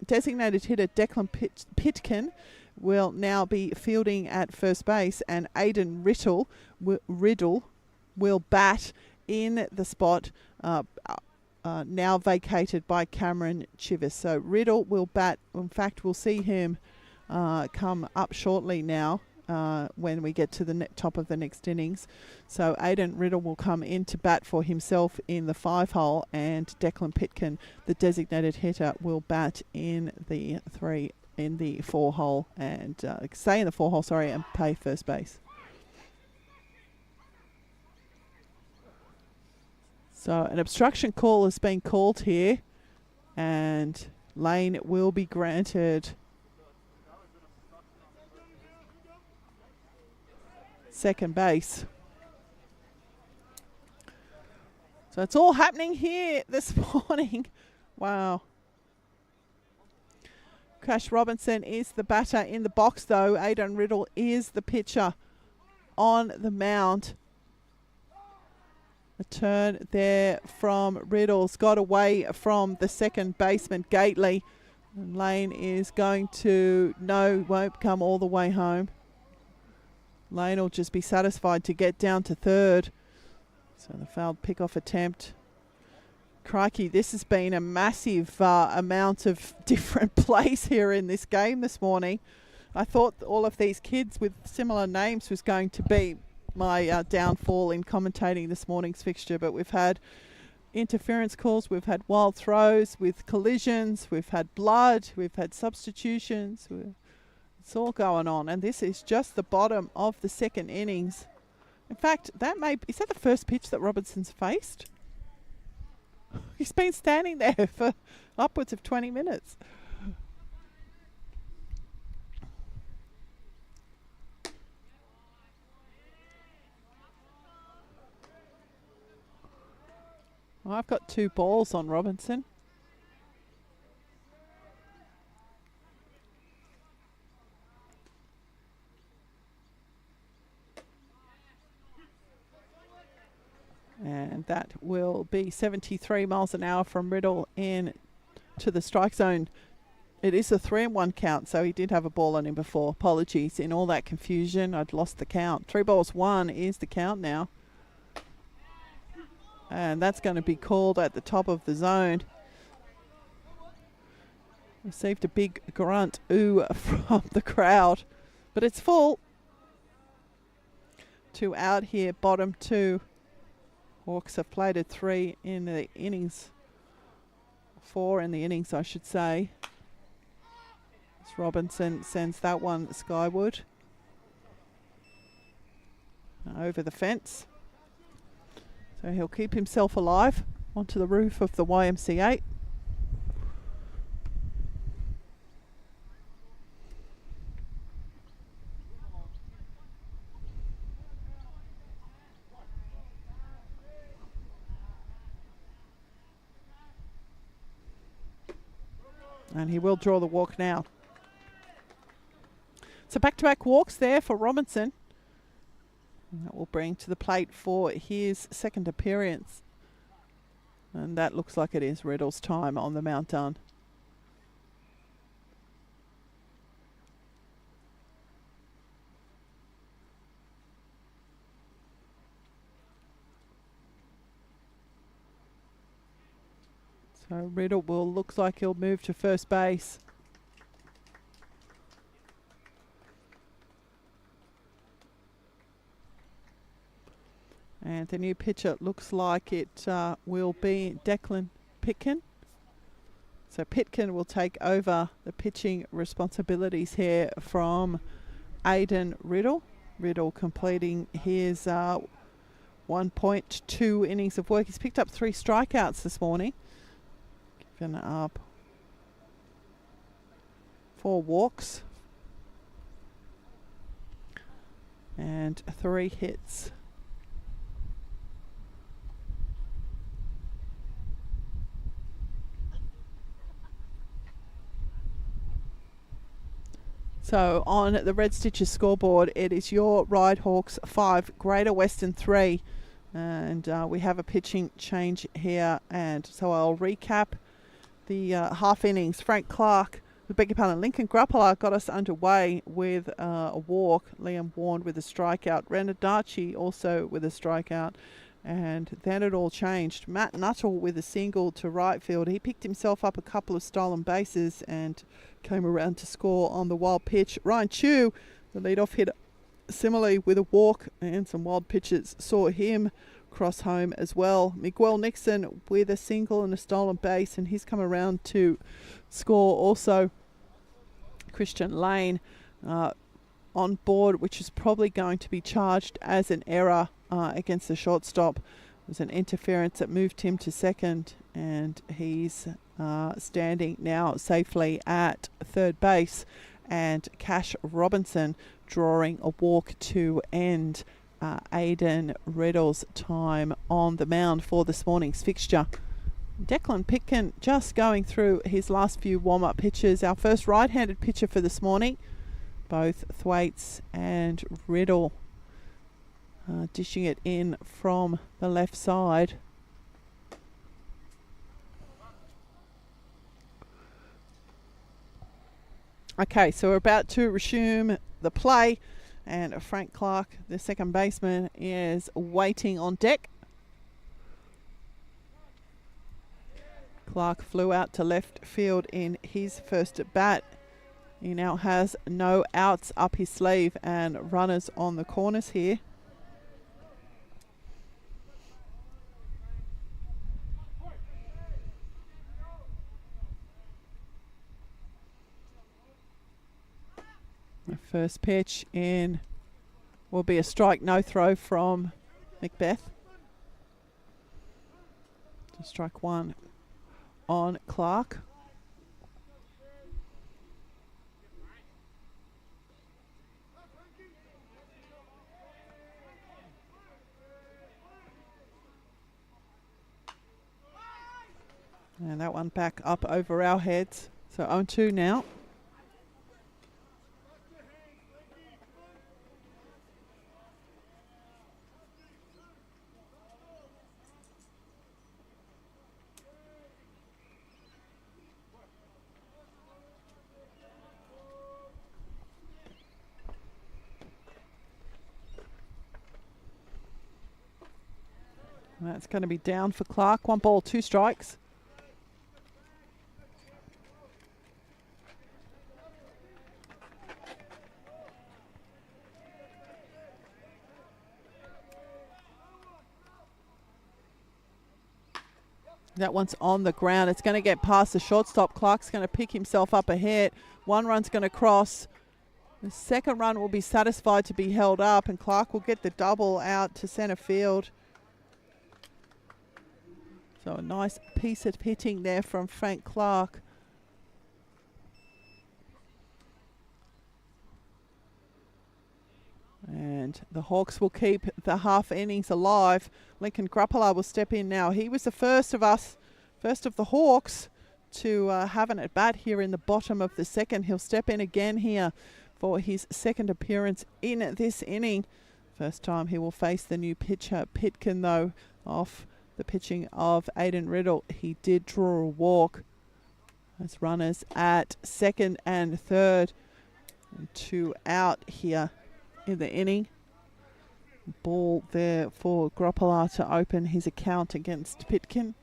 designated hitter Declan Pitkin will now be fielding at first base, and Aidan Riddle will bat in the spot now vacated by Cameron Chivers. So Riddle will bat. In fact, we'll see him come up shortly now when we get to the top of the next innings. So Aidan Riddle will come in to bat for himself in the 5-hole, and Declan Pitkin, the designated hitter, will bat in the 4-hole and stay in the 4-hole, sorry, and play first base. So an obstruction call has been called here, and lane will be granted. Second base. So it's all happening here this morning. Wow. Crash Robinson is the batter in the box, though. Aidan Riddle is the pitcher on the mound. A turn there from Riddle's got away from the second baseman, Gately. And Lane is going to, no, won't come all the way home. Lane will just be satisfied to get down to third. So the fouled pick-off attempt. Crikey, this has been a massive amount of different plays here in this game this morning. I thought all of these kids with similar names was going to be my downfall in commentating this morning's fixture, but we've had interference calls, we've had wild throws with collisions, we've had blood, we've had substitutions. It's all going on, and this is just the bottom of the second innings. In fact, is that the first pitch that Robinson's faced? He's been standing there for upwards of 20 minutes. I've got 2 balls on Robinson. And that will be 73 miles an hour from Riddle in to the strike zone. It is a 3-1 count, so he did have a ball on him before. Apologies. In all that confusion, I'd lost the count. 3-1 is the count now. And that's going to be called at the top of the zone. Received a big grunt ooh from the crowd, but it's full. 2 out here, bottom 2. Hawks have played at 3 in the innings. 4 in the innings, I should say. As Robinson sends that one skyward. Over the fence. So he'll keep himself alive onto the roof of the YMCA. And he will draw the walk now. So back-to-back walks there for Robinson. And that will bring to the plate for his second appearance. And that looks like it is Riddle's time on the mount done. So Riddle looks like he'll move to first base. And the new pitcher looks like it will be Declan Pitkin. So Pitkin will take over the pitching responsibilities here from Aidan Riddle. Riddle completing his 1.2 innings of work. He's picked up 3 strikeouts this morning. Given up 4 walks and 3 hits. So on the Red Stitches scoreboard, it is your Ryde Hawks 5, Greater Western 3. And we have a pitching change here, and so I'll recap the half innings. Frank Clark, Lincoln Grappler got us underway with a walk. Liam Warren with a strikeout. Renadachi also with a strikeout. And then it all changed. Matt Nuttall with a single to right field. He picked himself up a couple of stolen bases and came around to score on the wild pitch. Ryan Chu, the leadoff hitter, similarly with a walk and some wild pitches, saw him cross home as well. Miguel Nixon with a single and a stolen base, and he's come around to score also. Christian Lane on board, which is probably going to be charged as an error against the shortstop. It was an interference that moved him to second, and he's standing now safely at third base. And Cash Robinson drawing a walk to end Aiden Riddle's time on the mound for this morning's fixture. Declan Pitkin just going through his last few warm-up pitches. Our first right-handed pitcher for this morning. Both Thwaites and Riddle dishing it in from the left side. Okay, so we're about to resume the play, and Frank Clark, the second baseman, is waiting on deck. Clark flew out to left field in his first at bat. He now has no outs up his sleeve and runners on the corners here. The first pitch in will be a strike, no throw from Macbeth. To strike one on Clark. And that one back up over our heads. So 0-2 now. That's going to be down for Clark. 1 ball, 2 strikes. That one's on the ground. It's going to get past the shortstop. Clark's going to pick himself up a hit. 1 run's going to cross. The second run will be satisfied to be held up, and Clark will get the double out to centre field. So a nice piece of hitting there from Frank Clark. And the Hawks will keep the half innings alive. Lincoln Grappler will step in now. He was the first of the Hawks to have an at-bat here in the bottom of the second. He'll step in again here for his second appearance in this inning. First time he will face the new pitcher, Pitkin, though, off the pitching of Aiden Riddle. He did draw a walk. As runners at second and third. And 2 out here in the inning. Ball there for Grappler to open his account against Pitkin.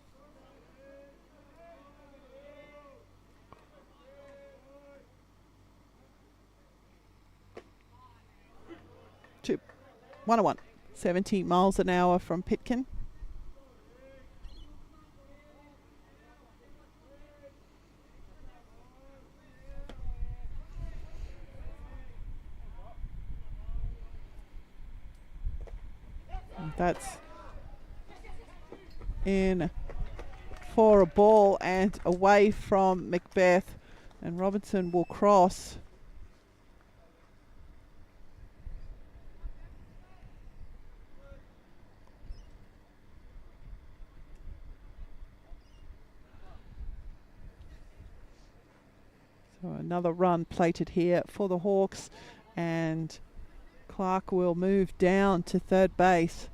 Two, 1-1. 70 miles an hour from Pitkin. That's in for a ball and away from Macbeth, and Robinson will cross. So another run plated here for the Hawks, and Clark will move down to third base.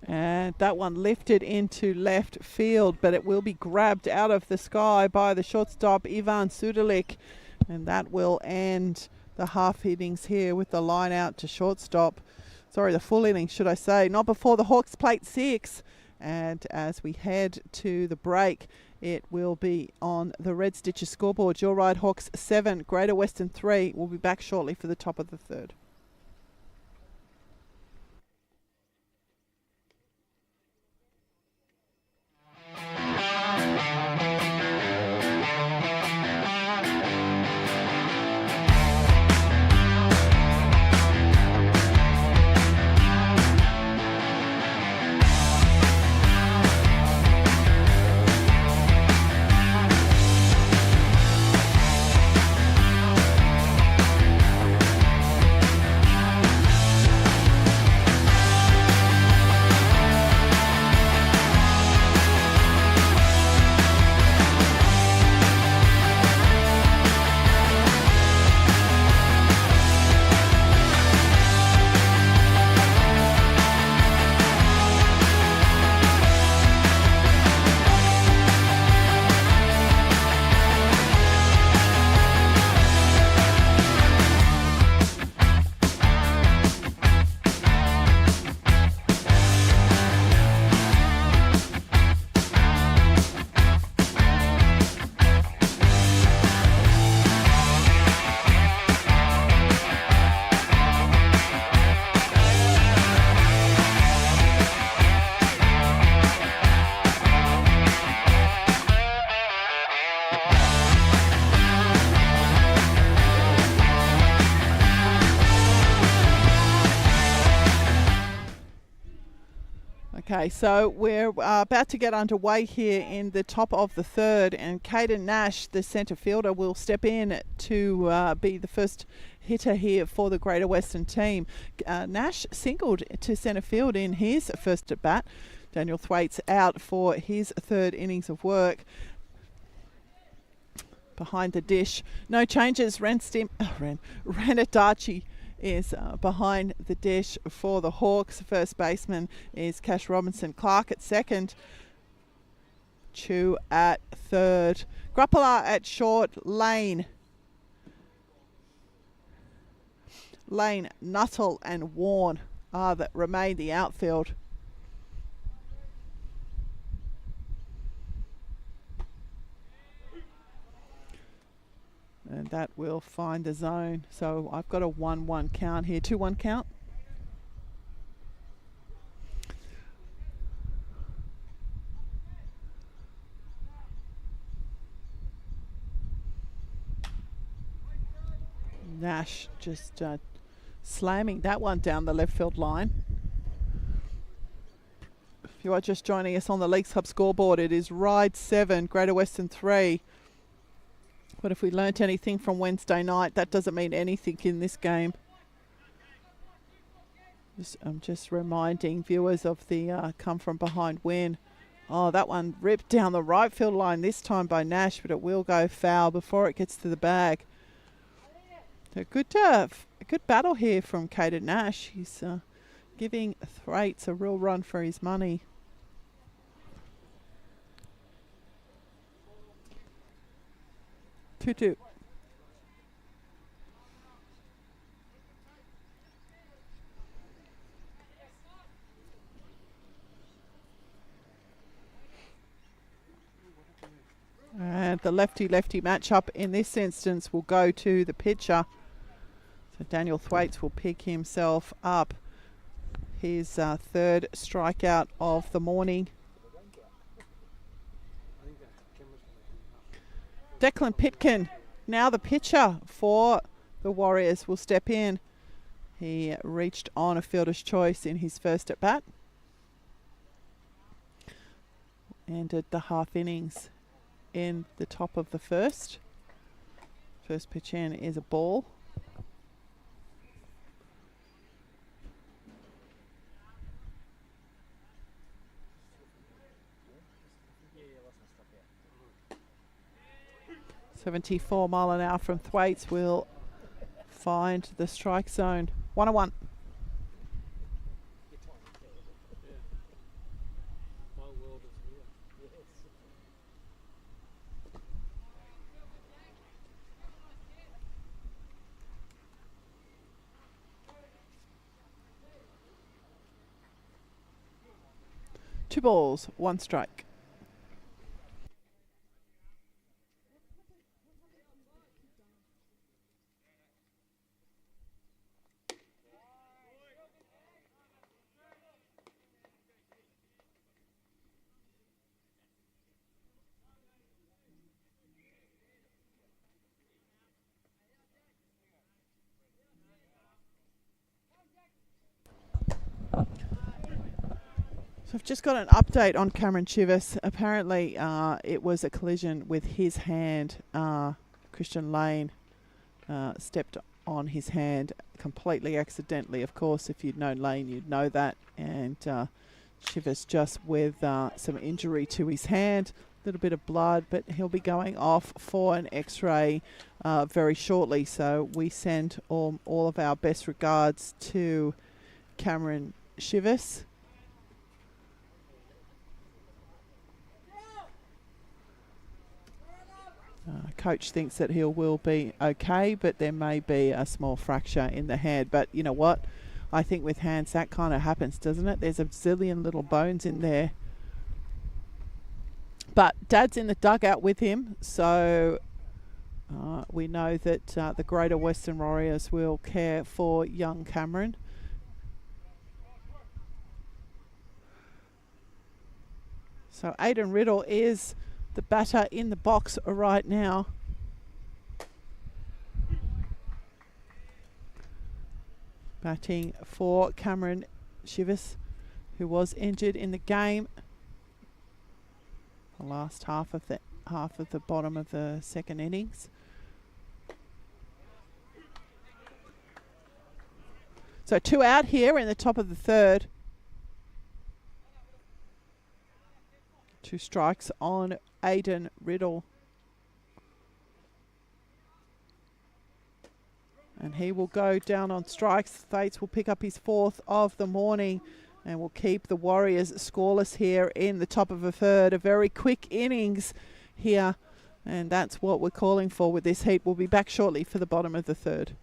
And that one lifted into left field, but it will be grabbed out of the sky by the shortstop, Ivan Sudelik. And that will end the half innings here with the line out to shortstop. Sorry, the full innings, should I say. Not before the Hawks plate 6. And as we head to the break, it will be on the Red Stitches scoreboard. Your Ryde Hawks 7, Greater Western 3. We'll be back shortly for the top of the third. Okay, so we're about to get underway here in the top of the third, and Caden Nash, the centre fielder, will step in to be the first hitter here for the Greater Western team. Nash singled to centre field in his first at bat. Daniel Thwaites out for his third innings of work. Behind the dish, no changes. Ranadachi is behind the dish for the Hawks. First baseman is Cash Robinson. Clark at second. Chu at third. Grappler at short. Lane, Nuttall and Warren are that remain the outfield. And that will find the zone. So I've got a 1-1 count here. 2-1 count. Nash just slamming that one down the left field line. If you are just joining us on the Leagues Hub scoreboard, it is Ryde 7, Greater Western 3. But if we learnt anything from Wednesday night, that doesn't mean anything in this game. I'm just reminding viewers of the come from behind win. Oh, that one ripped down the right field line this time by Nash, but it will go foul before it gets to the bag. So a good battle here from Caden Nash. He's giving Thwaites a real run for his money. Two. And the lefty-lefty matchup in this instance will go to the pitcher. So Daniel Thwaites will pick himself up his third strikeout of the morning. Declan Pitkin, now the pitcher for the Warriors, will step in. He reached on a fielder's choice in his first at bat. Ended the half innings in the top of the first. First pitch in is a ball. .74 mile an hour from Thwaites will find the strike zone. 1-1. 2 balls, 1 strike. So I've just got an update on Cameron Chivas. Apparently it was a collision with his hand. Christian Lane stepped on his hand completely accidentally. Of course, if you'd known Lane, you'd know that. And Chivas just with some injury to his hand, a little bit of blood, but he'll be going off for an x-ray very shortly. So we send all of our best regards to Cameron Chivas. Coach thinks that he will be okay, but there may be a small fracture in the hand. But you know what? I think with hands that kind of happens, doesn't it? There's a zillion little bones in there. But Dad's in the dugout with him, so we know that the Greater Western Warriors will care for young Cameron. So Aidan Riddle is the batter in the box right now. Batting for Cameron Chivas, who was injured in the game. The last half of the bottom of the second innings. So 2 out here in the top of the third. 2 strikes on Aidan Riddle. And he will go down on strikes. Thaites will pick up his 4th of the morning and will keep the Warriors scoreless here in the top of a third. A very quick innings here, and that's what we're calling for with this heat. We'll be back shortly for the bottom of the third.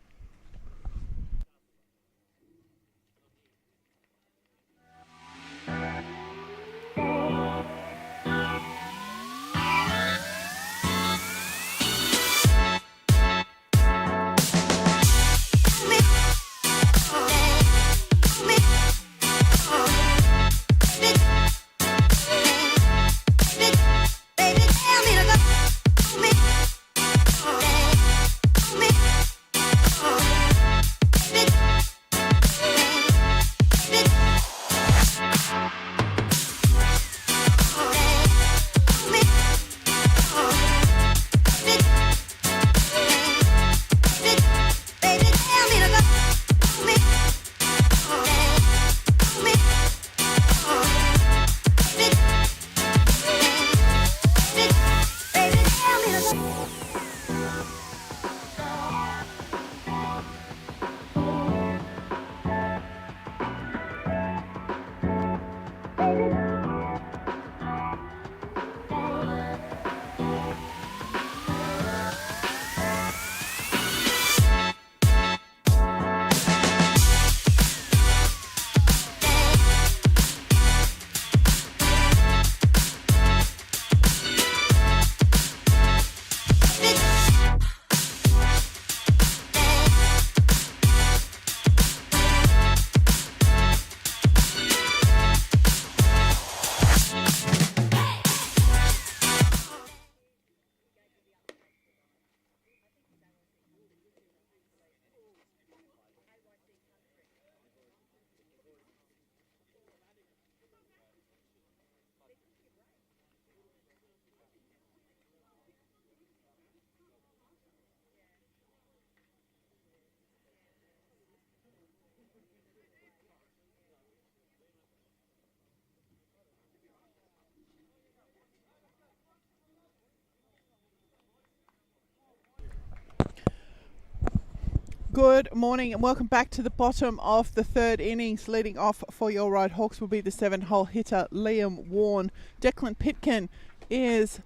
Good morning and welcome back to the bottom of the third innings. Leading off for your Ryde Hawks will be the 7-hole hitter Liam Warren. Declan Pitkin is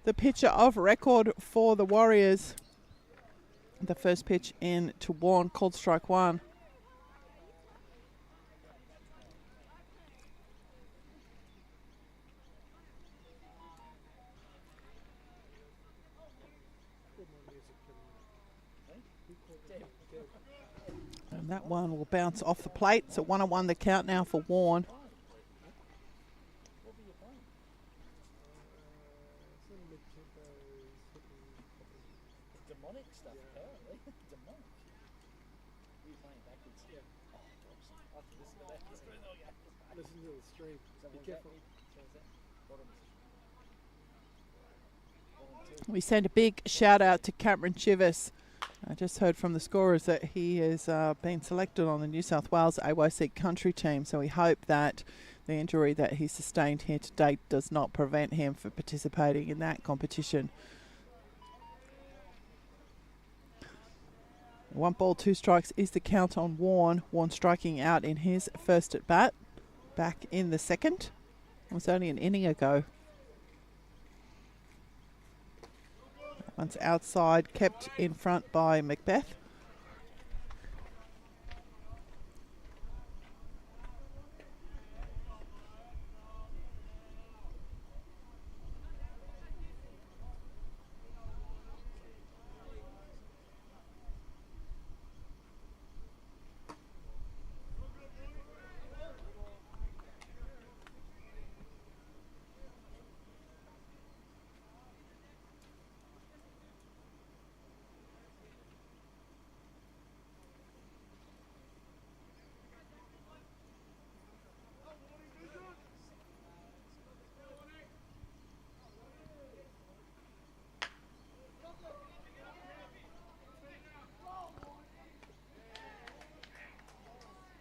the pitcher of record for the Warriors. The first pitch in to Warren, called strike 1. And that one will bounce off the plate. So 1-1 the count now for Warren. Demonic stuff, apparently. Demonic. Were you playing backwards? Yeah. Oh, I have to listen to that. Listen to the stream. Be careful. We send a big shout out to Cameron Chivers. I just heard from the scorers that he has been selected on the New South Wales AYC country team, so we hope that the injury that he sustained here to date does not prevent him from participating in that competition. 1 ball, 2 strikes is the count on Warren. Warren striking out in his first at bat, back in the second. It was only an inning ago. Once outside, kept in front by Macbeth.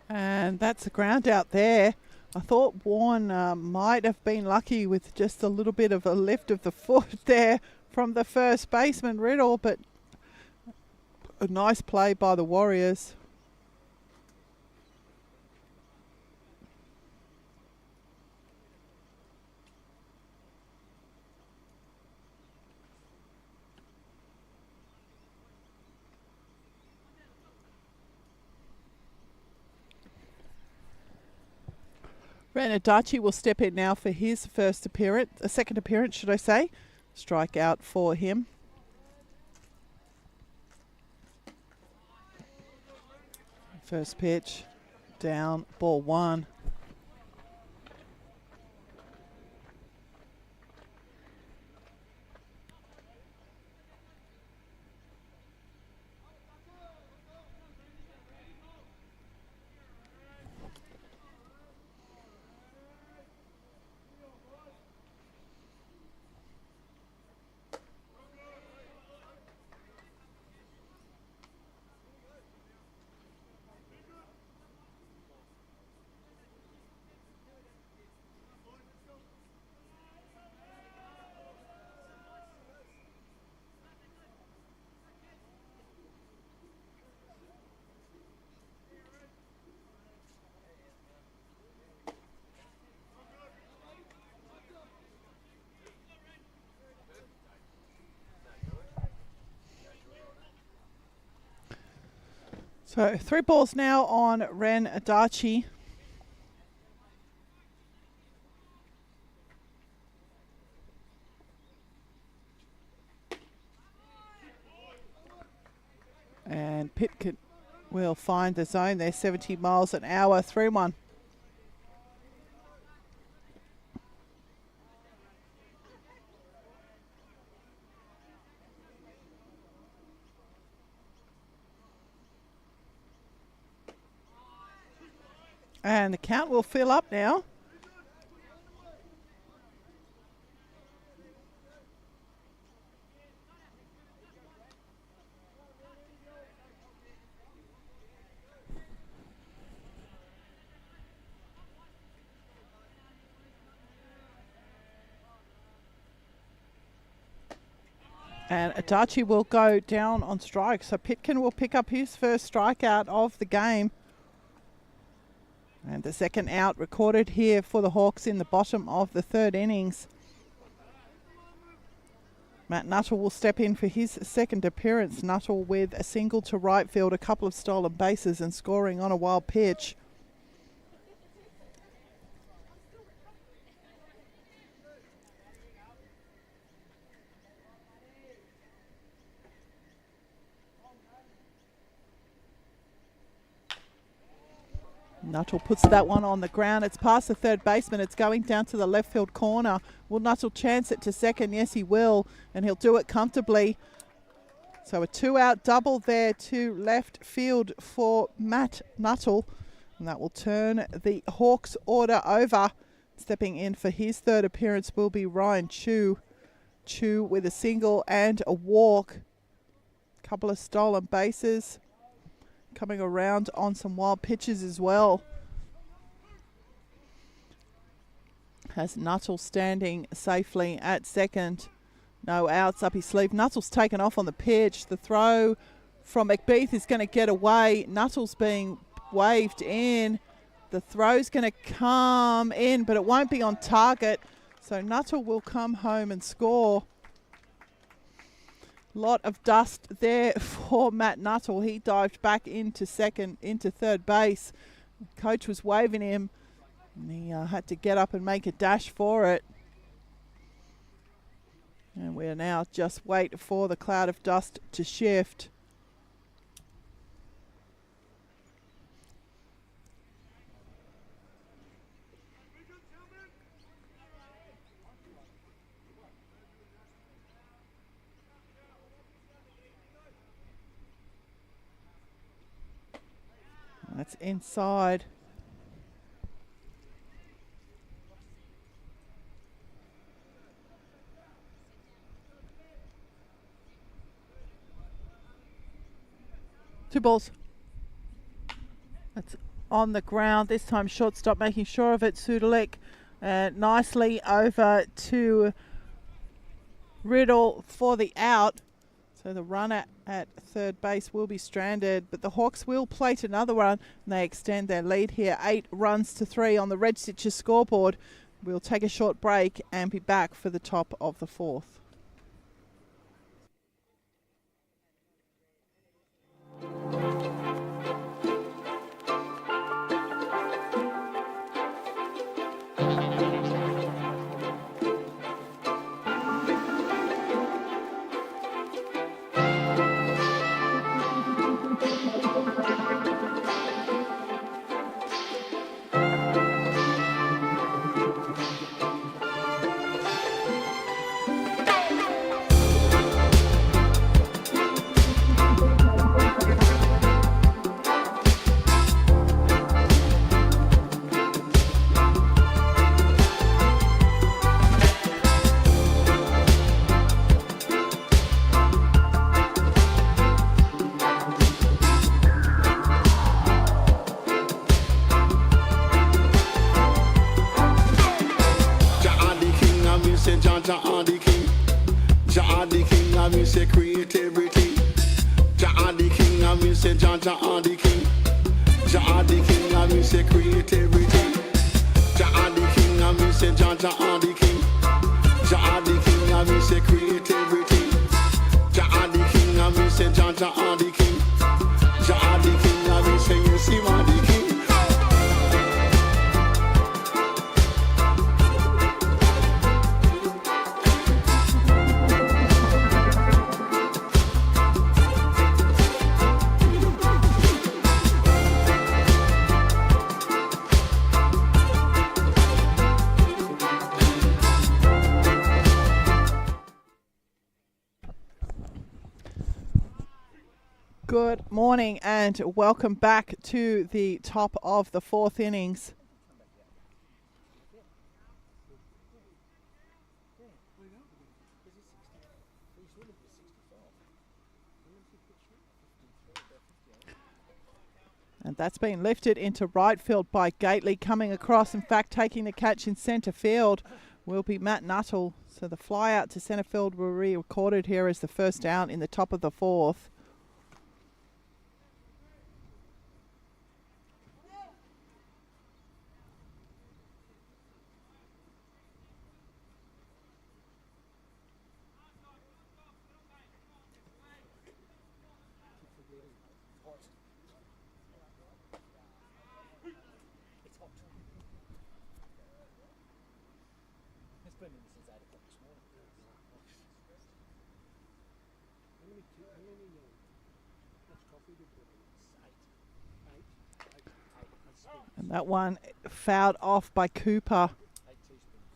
And that's a ground out there. I thought Warren might have been lucky with just a little bit of a lift of the foot there from the first baseman, Riddle, but a nice play by the Warriors. Renadachi will step in now for his first appearance, a second appearance, should I say. Strike out for him. First pitch, down, ball 1. So 3 balls now on Renadachi. And Pitkin will find the zone there, 70 miles an hour, 3-1. And the count will fill up now. And Adachi will go down on strike. So Pitkin will pick up his first strikeout of the game. And the second out recorded here for the Hawks in the bottom of the third innings. Matt Nuttall will step in for his second appearance. Nuttall with a single to right field, a couple of stolen bases and scoring on a wild pitch. Nuttall puts that one on the ground. It's past the third baseman. It's going down to the left field corner. Will Nuttall chance it to second? Yes, he will, and he'll do it comfortably. So a 2-out double there to left field for Matt Nuttall, and that will turn the Hawks order over. Stepping in for his third appearance will be Ryan Chu. Chu with a single and a walk. Couple of stolen bases. Coming around on some wild pitches as well. Has Nuttall standing safely at second. No outs up his sleeve. Nuttall's taken off on the pitch. The throw from McBeath is going to get away. Nuttall's being waved in. The throw's going to come in, but it won't be on target. So Nuttall will come home and score. Lot of dust there for Matt Nuttall. He dived back into third base. Coach was waving him, and he had to get up and make a dash for it. And we're now just wait for the cloud of dust to shift. That's inside. Two balls. That's on the ground. This time shortstop making sure of it. Sudelik nicely over to Riddle for the out. So the runner at third base will be stranded, but the Hawks will plate another run, and they extend their lead here. 8 runs to 3 on the Red Stitches scoreboard. We'll take a short break and be back for the top of the fourth. Good morning and welcome back to the top of the fourth innings. And that's been lifted into right field by Gately. Coming across, in fact, taking the catch in centre field will be Matt Nuttall. So the fly out to centre field will be recorded here as the first out in the top of the fourth. And that one fouled off by Cooper. 8 teaspoons.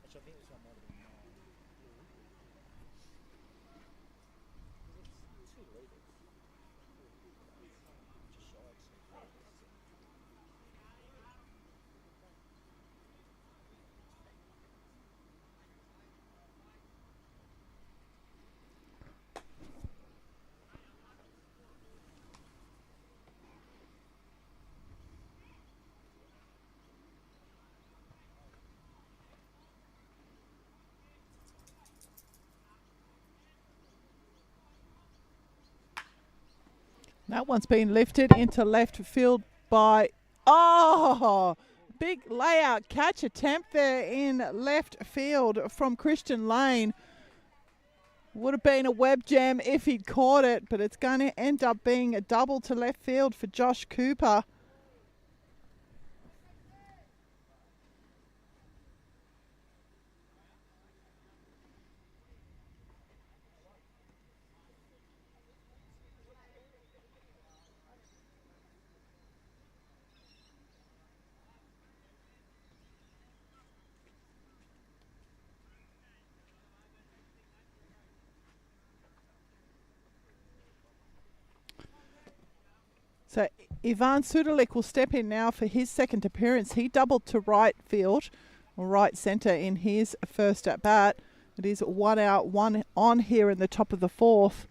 Actually, I think this one might have been 9. It's 2 litres. Just shy of 2 litres. That one's been lifted into left field by, oh, big layout catch attempt there in left field from Christian Lane. Would have been a web jam if he'd caught it, but it's going to end up being a double to left field for Josh Cooper. So Ivan Sudelik will step in now for his second appearance. He doubled to right field, or right centre in his first at bat. It is 1 out, 1 on here in the top of the fourth.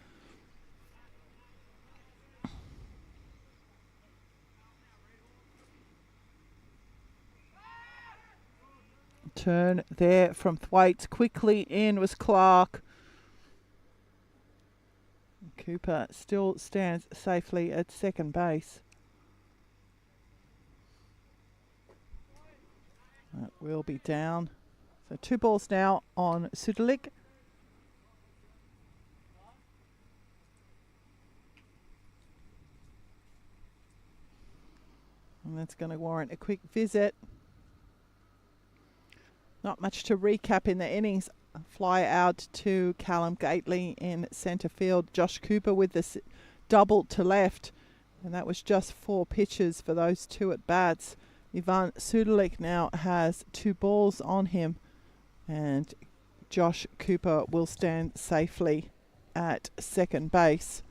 Turn there from Thwaites. Quickly in was Clark. Cooper still stands safely at second base. That will be down. So 2 balls now on Sudelik. And that's going to warrant a quick visit. Not much to recap in the innings. Fly out to Callum Gately in centre field. Josh Cooper with this double to left. And that was just 4 pitches for those 2 at bats. Ivan Sudelik now has 2 balls on him. And Josh Cooper will stand safely at second base.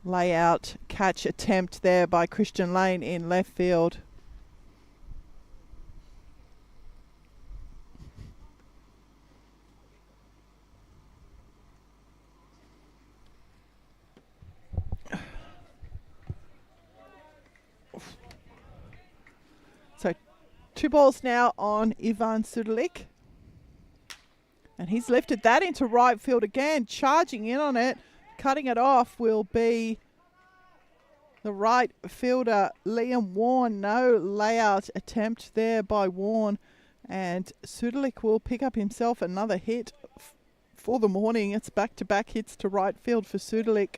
Layout catch attempt there by Christian Lane in left field. So 2 balls now on Ivan Sudelik. And he's lifted that into right field again, charging in on it. Cutting it off will be the right fielder, Liam Warren. No layout attempt there by Warren. And Sudelik will pick up himself another hit for the morning. It's back-to-back hits to right field for Sudelik.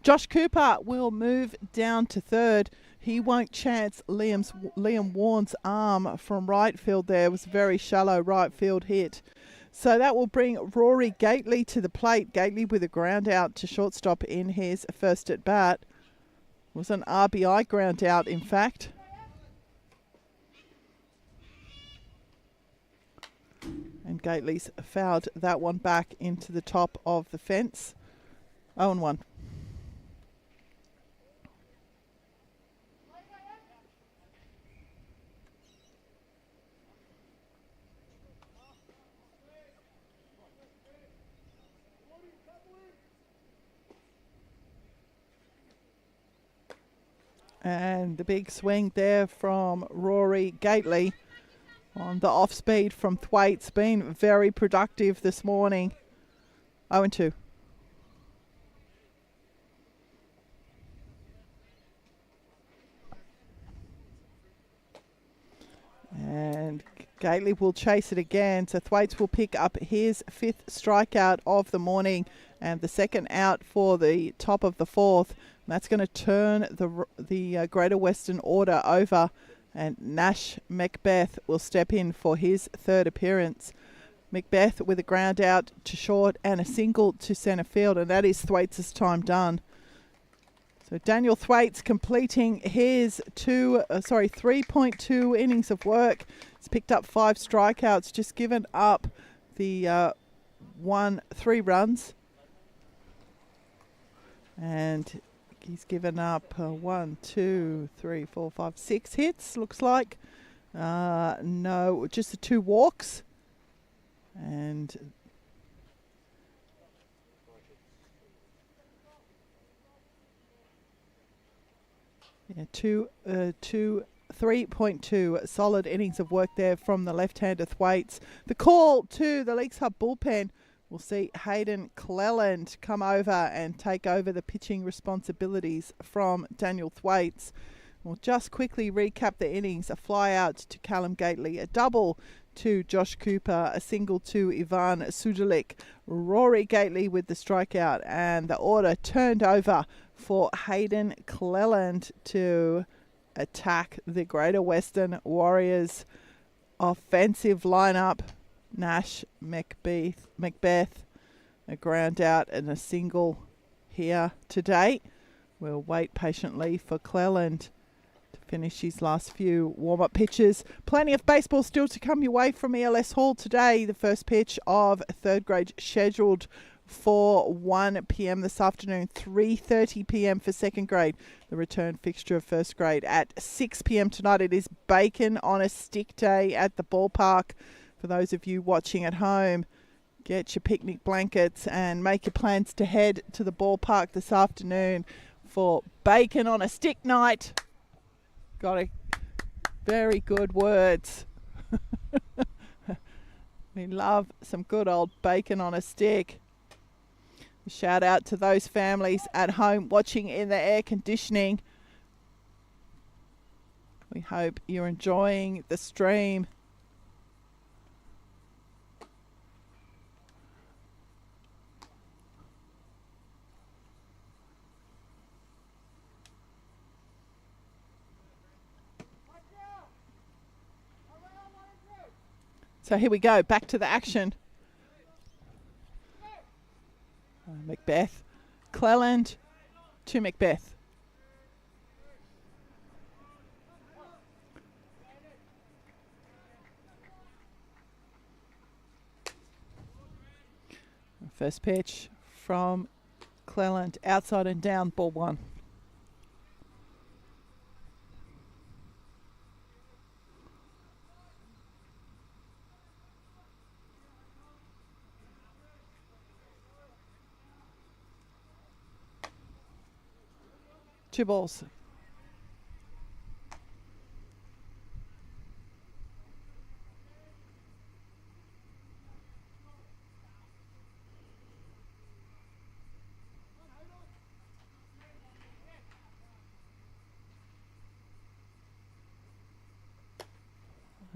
Josh Cooper will move down to third. He won't chance Liam Warren's arm from right field there. It was a very shallow right field hit. So that will bring Rory Gately to the plate. Gately with a ground out to shortstop in his first at bat. It was an RBI ground out, in fact. And Gately's fouled that one back into the top of the fence. 0-1. And the big swing there from Rory Gately on the off speed from Thwaites. Been very productive this morning. 0-2. And Gately will chase it again. So Thwaites will pick up his 5th strikeout of the morning and the second out for the top of the fourth. And that's going to turn the Greater Western order over. And Nash Macbeth will step in for his 3rd appearance. Macbeth with a ground out to short and a single to centre field. And that is Thwaites' time done. So Daniel Thwaites completing his 3.2 innings of work. He's picked up 5 strikeouts, just given up the 3 runs. And he's given up 6 hits, looks like. No, just the 2 walks. And yeah, 3.2 solid innings of work there from the left-hander Thwaites. The call to the Leagues Hub bullpen. We'll see Hayden Cleland come over and take over the pitching responsibilities from Daniel Thwaites. We'll just quickly recap the innings. A fly out to Callum Gately, a double to Josh Cooper, a single to Ivan Sudelik, Rory Gately with the strikeout, and the order turned over for Hayden Cleland to attack the Greater Western Warriors offensive lineup. Nash, Macbeth, a ground out and a single here today. We'll wait patiently for Cleland to finish his last few warm-up pitches. Plenty of baseball still to come your way from ELS Hall today. The first pitch of 3rd grade scheduled for 1 p.m. this afternoon, 3:30 p.m. for 2nd grade. The return fixture of 1st grade at 6 p.m. tonight. It is Bacon on a Stick Day at the ballpark. For those of you watching at home, get your picnic blankets and make your plans to head to the ballpark this afternoon for Bacon on a Stick night. Got a very good words. We love some good old bacon on a stick. Shout out to those families at home watching in the air conditioning. We hope you're enjoying the stream. So here we go, back to the action. Macbeth, Cleland to Macbeth. First pitch from Cleland, outside and down, ball 1. Two balls.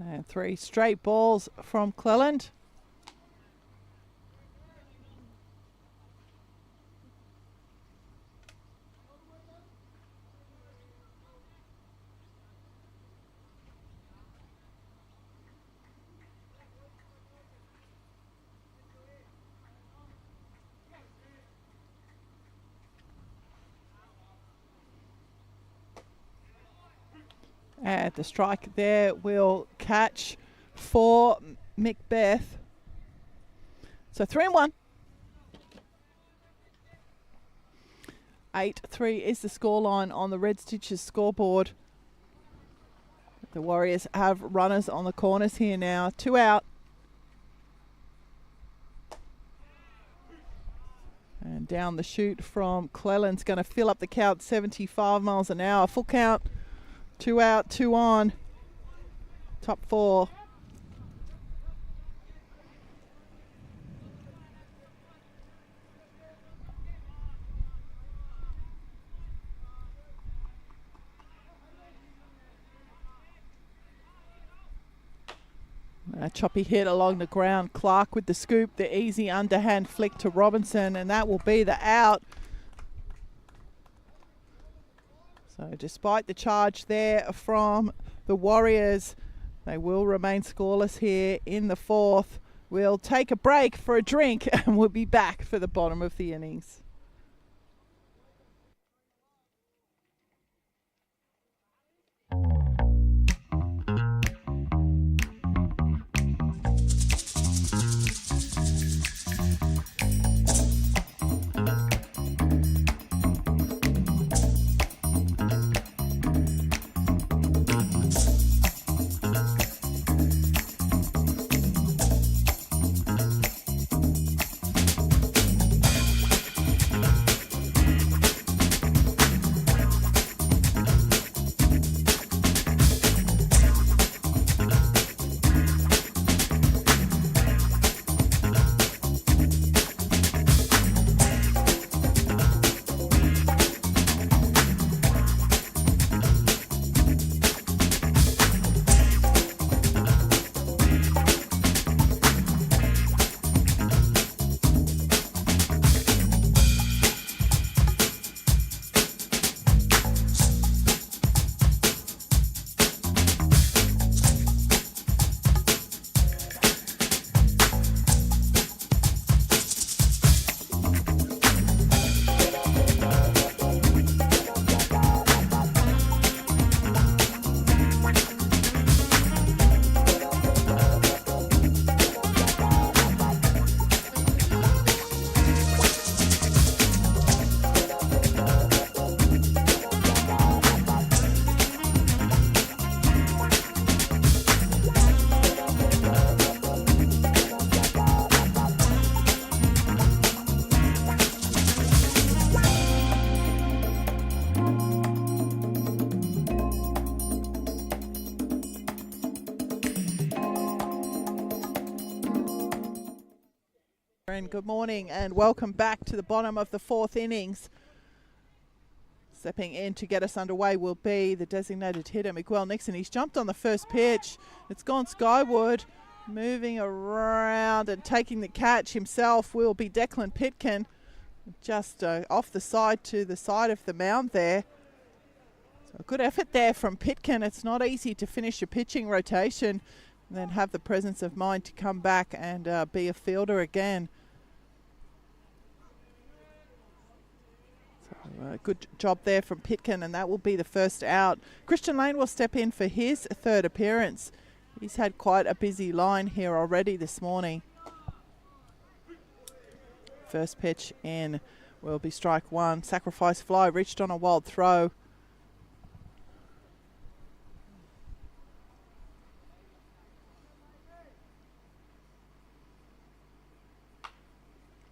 And 3 straight balls from Cleland. At the strike there will catch for Macbeth. So 3-1. 8-3 is the scoreline on the Red Stitches scoreboard. The Warriors have runners on the corners here now. 2 out. And down the chute from Cleland's going to fill up the count, 75 miles an hour. Full count. 2 out, 2 on. Top 4. A choppy hit along the ground. Clark with the scoop, the easy underhand flick to Robinson, and that will be the out. So despite the charge there from the Warriors, they will remain scoreless here in the 4th. We'll take a break for a drink and we'll be back for the bottom of the innings. And good morning and welcome back to the bottom of the fourth innings. Stepping in to get us underway will be the designated hitter, Miguel Nixon. He's jumped on the first pitch. It's gone skyward. Moving around and taking the catch himself will be Declan Pitkin. Just off the side to the side of the mound there. So a good effort there from Pitkin. It's not easy to finish a pitching rotation and then have the presence of mind to come back and be a fielder again. So, good job there from Pitkin, and that will be the first out. Christian Lane will step in for his third appearance. He's had quite a busy line here already this morning. First pitch in will be strike one. Sacrifice fly reached on a wild throw.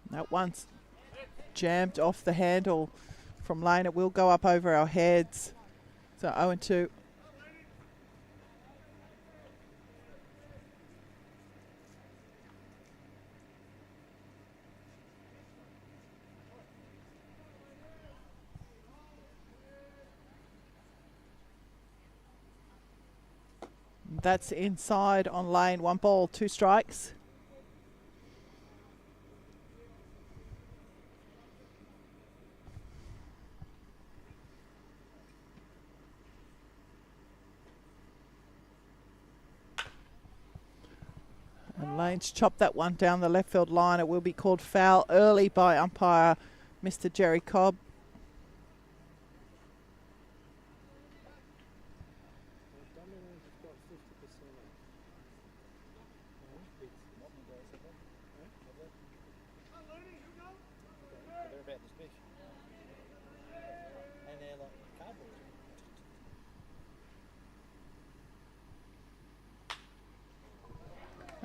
That one's jammed off the handle from Lane. It will go up over our heads. So 0-2. That's inside on Lane. 1 ball, 2 strikes. And Lane's chopped that one down the left field line. It will be called foul early by umpire Mr. Jerry Cobb. They're about this big. And they're like cardboard.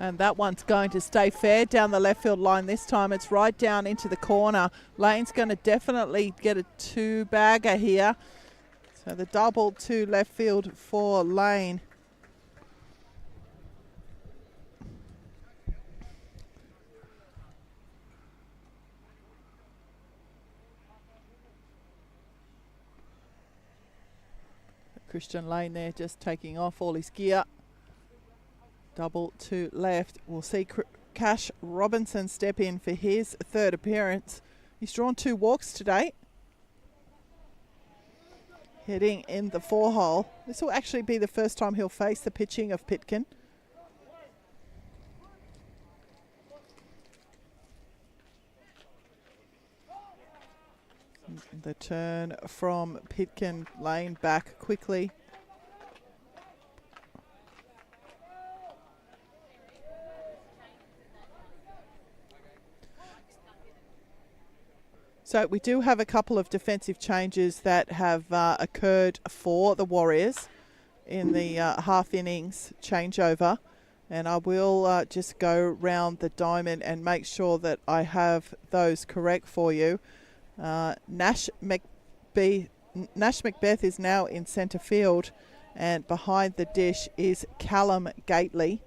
And that one's going to stay fair down the left field line this time. It's right down into the corner. Lane's going to definitely get a 2-bagger here. So the double to left field for Lane. Christian Lane there just taking off all his gear. Double to left. We'll see Cash Robinson step in for his third appearance. He's drawn 2 walks today. Hitting in the 4-hole. This will actually be the first time he'll face the pitching of Pitkin. The turn from Pitkin. Lane back quickly. So we do have a couple of defensive changes that have occurred for the Warriors in the half innings changeover. And I will just go round the diamond and make sure that I have those correct for you. Nash Macbeth is now in centre field, and behind the dish is Callum Gately.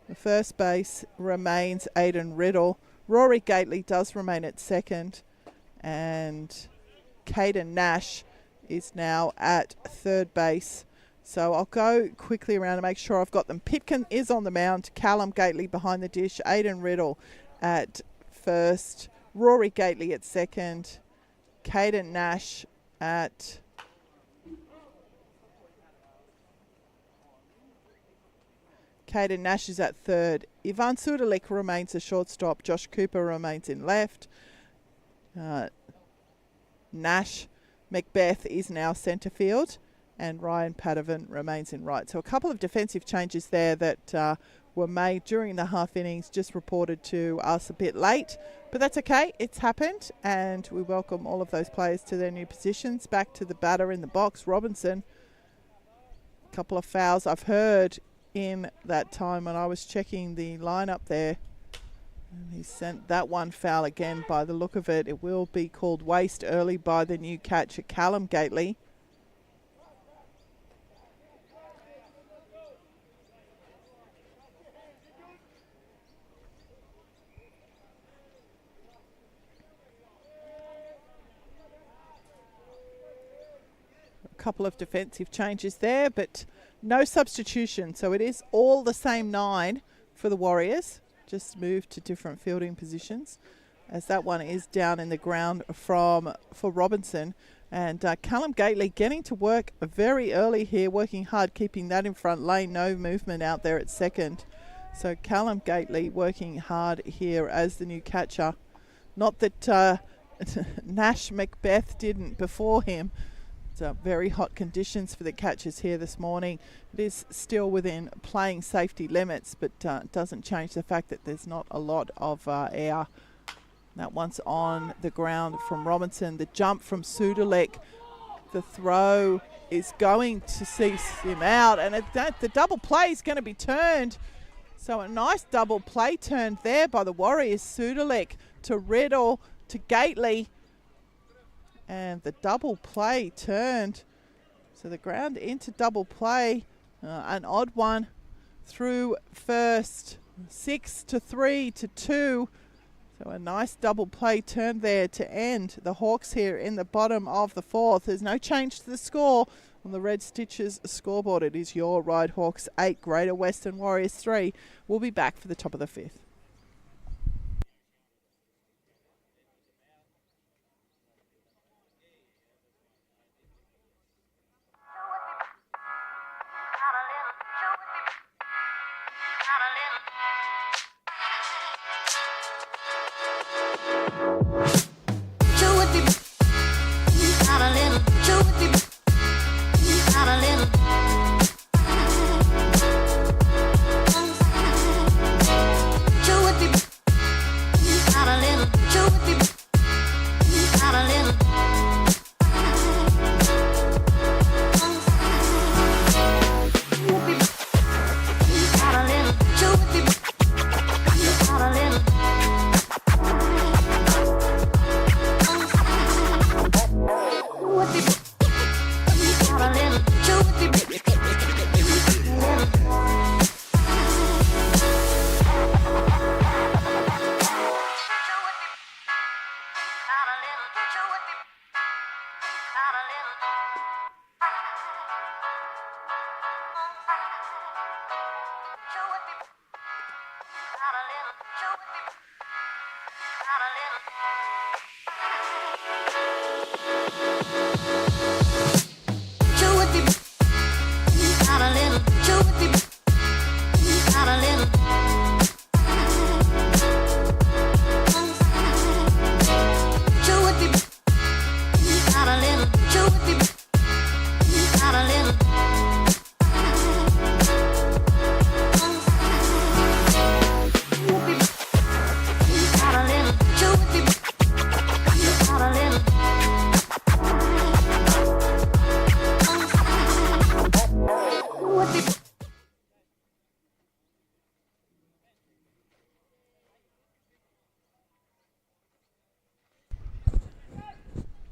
The first base remains Aidan Riddle. Rory Gately does remain at second, and Caden Nash is now at third base. So I'll go quickly around and make sure I've got them. Pitkin is on the mound, Callum Gately behind the dish, Aidan Riddle at first, Rory Gately at second, Caden Nash at Caden Nash is at third. Ivan Sudalik remains a shortstop. Josh Cooper remains in left. Nash Macbeth is now centre field, and Ryan Padovan remains in right. So a couple of defensive changes there that were made during the half innings, just reported to us a bit late. But that's okay, it's happened, and we welcome all of those players to their new positions. Back to the batter in the box, Robinson. A couple of fouls I've heard in that time when I was checking the lineup there. And he sent that one foul again by the look of it. It will be called waste early by the new catcher, Callum Gately. couple of defensive changes there, but no substitution. So it is all the same 9 for the Warriors. Just moved to different fielding positions, as that one is down in the ground for Robinson. And Callum Gately getting to work very early here, working hard, keeping that in front lane. No movement out there at second. So Callum Gately working hard here as the new catcher. Not that Nash Macbeth didn't before him. It's very hot conditions for the catchers here this morning. It is still within playing safety limits, but doesn't change the fact that there's not a lot of air. That one's on the ground from Robinson. The jump from Sudalek. The throw is going to cease him out. And the double play is going to be turned. So a nice double play turned there by the Warriors. Sudalek to Riddle to Gately. And the double play turned. So the ground into double play. An odd one through first. 6-3-2. So a nice double play turned there to end the Hawks here in the bottom of the 4th. There's no change to the score on the Red Stitches scoreboard. It is your Ryde Hawks 8, Greater Western Warriors 3. We'll be back for the top of the 5th.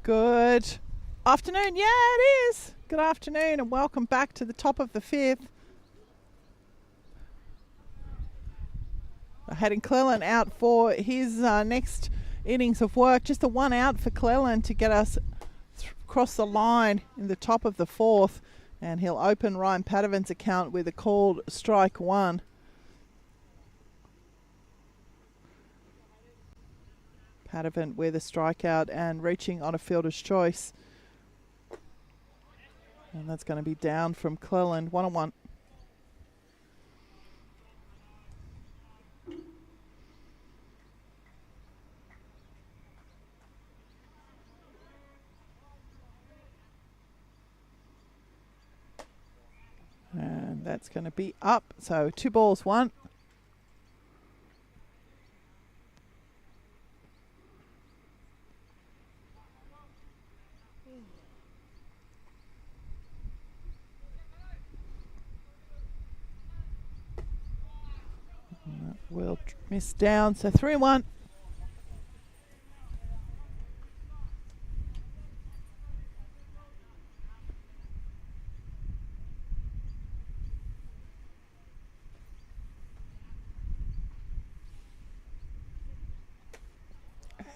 Good afternoon. Yeah, it is. Good afternoon and welcome back to the top of the 5th. Heading Cleland out for his next innings of work. Just a 1 out for Cleland to get us across the line in the top of the 4th. And he'll open Ryan Padovan's account with a called strike 1. Padovan with a strikeout and reaching on a fielder's choice. And that's going to be down from Cleland, 1-1. And that's going to be up. So 2 balls, 1. Will miss down, so 3-1.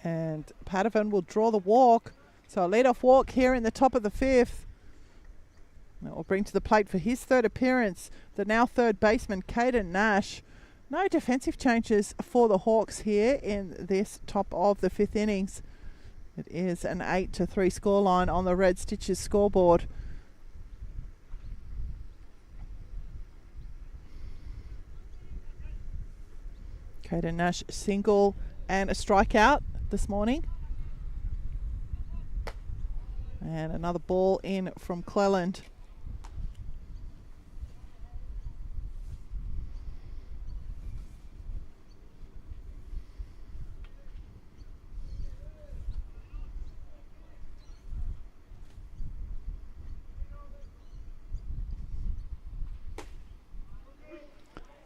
And Padovan will draw the walk. So a lead-off walk here in the top of the 5th. That will bring to the plate for his third appearance the now third baseman, Caden Nash. No defensive changes for the Hawks here in this top of the fifth innings. It is an 8-3 scoreline on the Red Stitches scoreboard. Caden Nash single and a strikeout this morning. And another ball in from Cleland.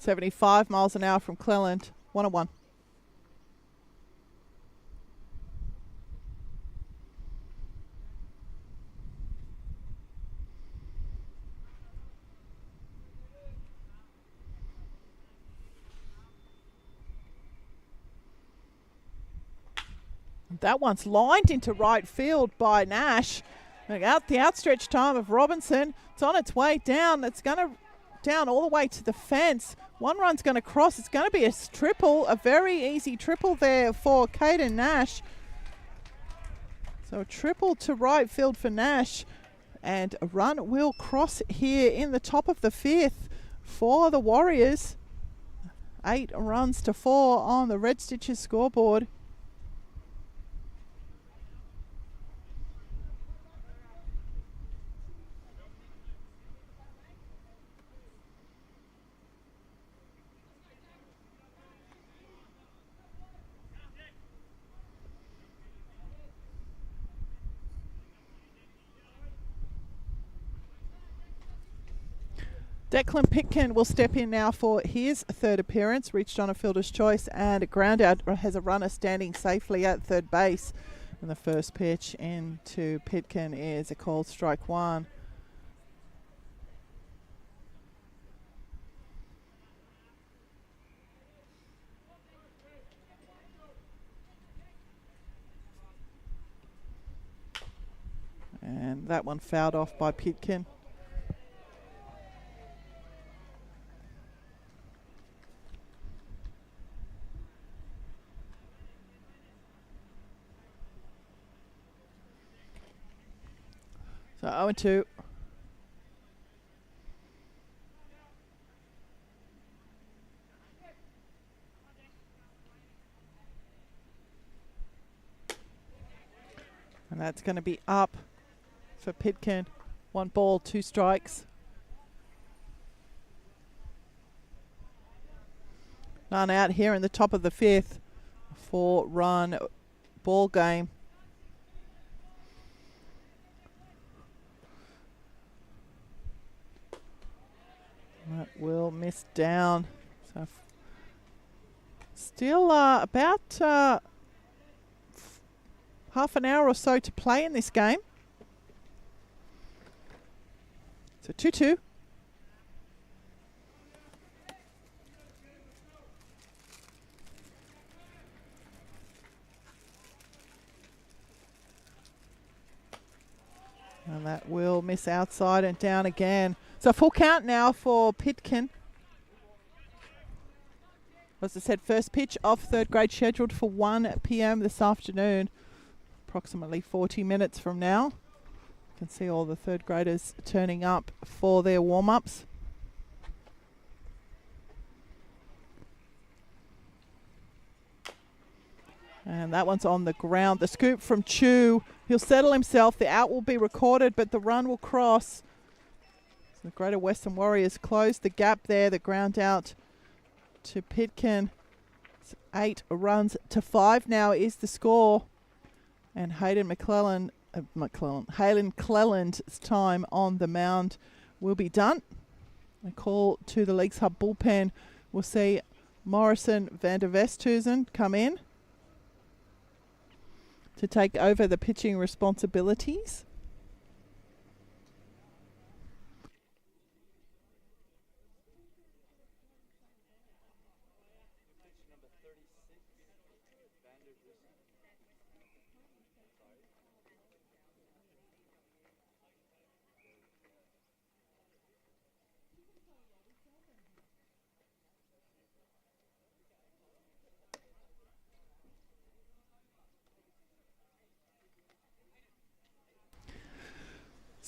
.75 miles an hour from Cleland. 1-1. That one's lined into right field by Nash. Out the outstretched arm of Robinson. It's on its way down. It's going to down all the way to the fence. One run's going to cross. It's going to be a triple, a very easy triple there for Caden Nash. So a triple to right field for Nash. And a run will cross here in the top of the fifth for the Warriors. 8 runs to 4 on the Red Stitches scoreboard. Declan Pitkin will step in now for his third appearance. Reached on a fielder's choice and a ground out. Has a runner standing safely at third base. And the first pitch into Pitkin is a called strike one. And that one fouled off by Pitkin. So 0-2. And that's going to be up for Pitkin. 1 ball, 2 strikes. None out here in the top of the fifth. 4-run ball game. That will miss down. So still about half an hour or so to play in this game. So 2-2. And that will miss outside and down again. So full count now for Pitkin. As I said, first pitch of third grade scheduled for 1 p.m. this afternoon. Approximately 40 minutes from now. You can see all the third graders turning up for their warm-ups. And that one's on the ground. The scoop from Chu. He'll settle himself. The out will be recorded, but the run will cross. So the Greater Western Warriors close the gap there. The ground out to Pitkin. It's 8 runs to 5 now is the score. And Hayden Cleland's time on the mound will be done. A call to the Leagues Hub bullpen. We'll see Morrison van der Westhuizen come in to take over the pitching responsibilities.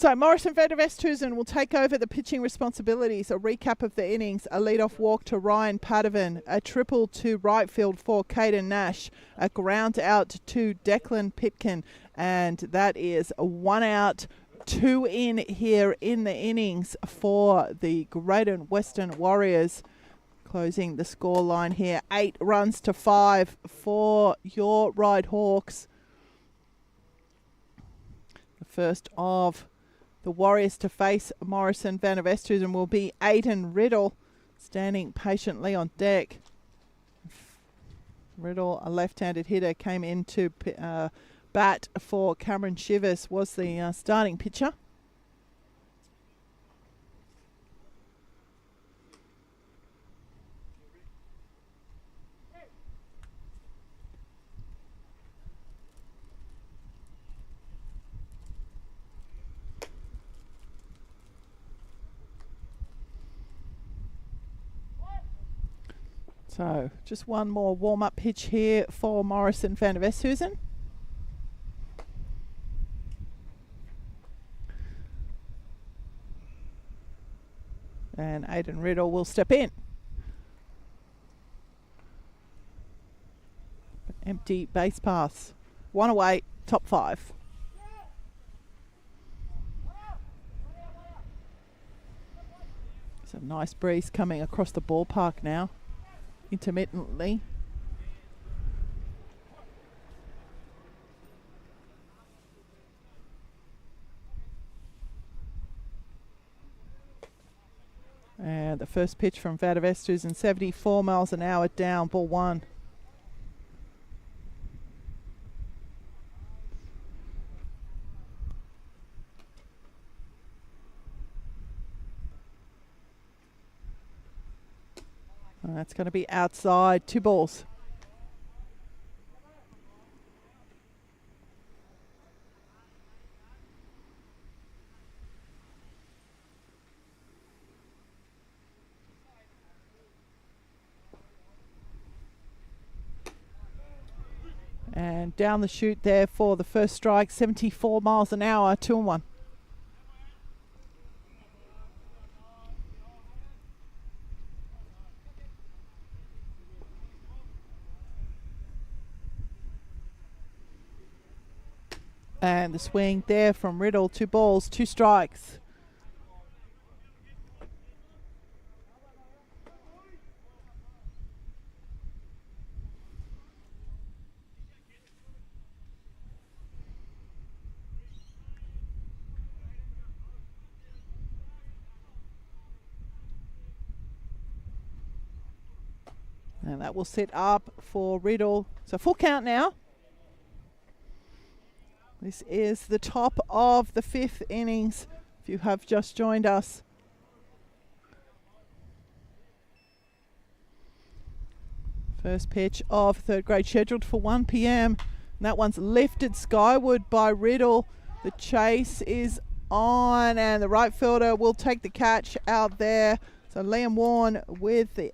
So Morrison van der Westhuizen will take over the pitching responsibilities. A recap of the innings: a lead-off walk to Ryan Padovan, a triple to right field for Caden Nash, a ground out to Declan Pitkin, and that is 1 out, 2 in here in the innings for the Greater Western Warriors. Closing the score line here, 8 runs to 5 for your Ryde Hawks. The first of the Warriors to face Morrison van der Westhuizen will be Aidan Riddle, standing patiently on deck. Riddle, a left-handed hitter, came into bat for Cameron Shivers, was the starting pitcher. So just one more warm-up pitch here for Morrison van der Westhuizen. And Aidan Riddle will step in. Empty base pass. 1 away, top 5. Some nice breeze coming across the ballpark now, intermittently. And the first pitch from van der Westhuizen, 74 miles an hour down, ball 1. And that's going to be outside, 2 balls. And down the chute there for the first strike, 74 miles an hour, 2-1. And the swing there from Riddle, 2 balls, 2 strikes. And that will set up for Riddle. So full count now. This is the top of the 5th innings, if you have just joined us. First pitch of 3rd grade scheduled for 1 p.m. And that one's lifted skyward by Riddle. The chase is on, and the right fielder will take the catch out there. So Liam Warren with the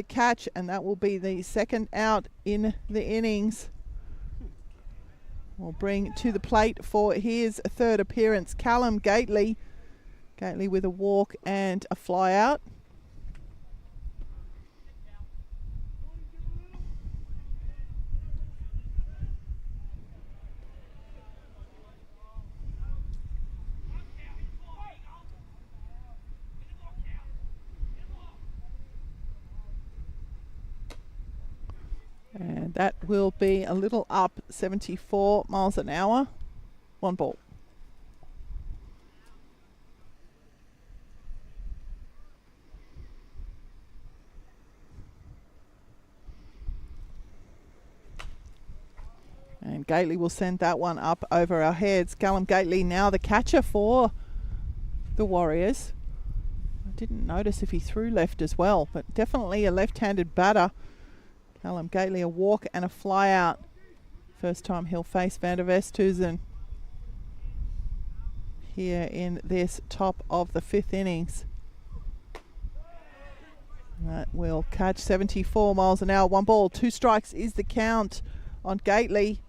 catch, and that will be the 2nd out in the innings. We'll bring to the plate for his 3rd appearance, Callum Gately. Gately with a walk and a fly out. And that will be a little up, 74 miles an hour, 1 ball. And Gately will send that one up over our heads. Callum Gately now the catcher for the Warriors. I didn't notice if he threw left as well, but definitely a left-handed batter. Callum Gately, a walk and a fly out. First time he'll face van der Westhuizen here in this top of the 5th innings. That will catch, 74 miles an hour, 1 ball, 2 strikes is the count on Gately.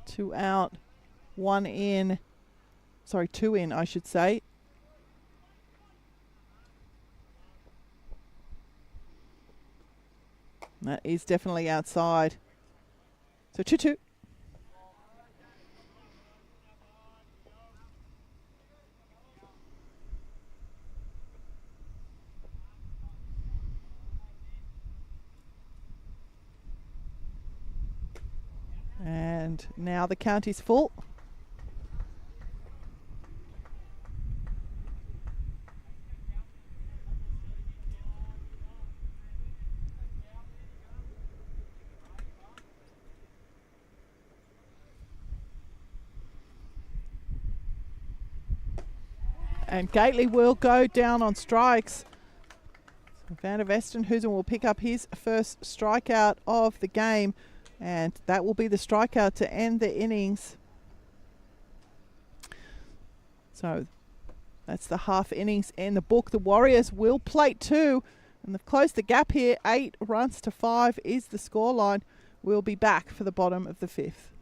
2 out, 1 in. Sorry, 2 in, I should say. That is definitely outside. So 2-2. And now the count is full. And Gately will go down on strikes. So Van der Vestenhuizen will pick up his first strikeout of the game. And that will be the strikeout to end the innings. So that's the half innings in the book. The Warriors will plate 2. And they've closed the gap here. 8 runs to 5 is the scoreline. We'll be back for the bottom of the 5th.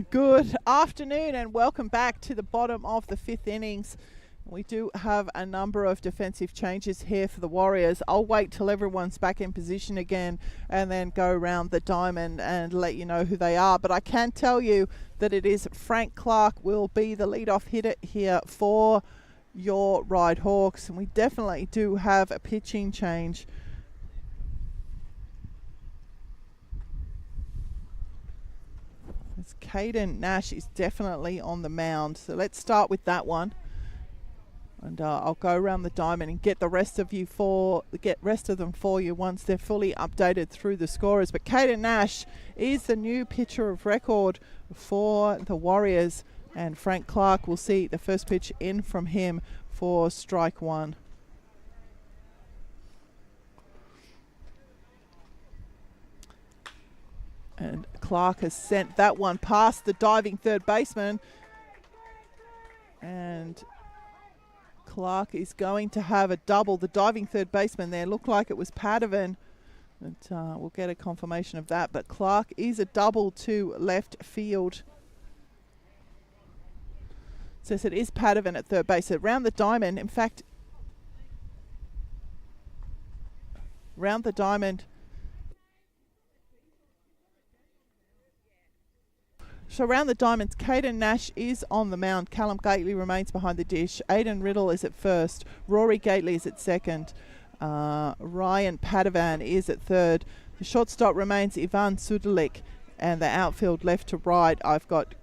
Good afternoon and welcome back to the bottom of the 5th innings. We do have a number of defensive changes here for the Warriors. I'll wait till everyone's back in position again and then go around the diamond and let you know who they are. But I can tell you that it is Frank Clark will be the leadoff hitter here for your Ryde Hawks. And we definitely do have a pitching change. Caden Nash is definitely on the mound. So let's start with that one. And I'll go around the diamond and get the rest of them for you once they're fully updated through the scorers. But Caden Nash is the new pitcher of record for the Warriors. And Frank Clark will see the first pitch in from him for strike 1. And Clark has sent that one past the diving third baseman. And Clark is going to have a double. The diving third baseman there looked like it was Padovan. But we'll get a confirmation of that. But Clark is a double to left field. Says it is Padovan at third base. So round the diamond, in fact, round the diamond. So around the diamonds, Caden Nash is on the mound. Callum Gately remains behind the dish. Aidan Riddle is at first. Rory Gately is at second. Ryan Padovan is at third. The shortstop remains Ivan Sudelik, and the outfield left to right, I've got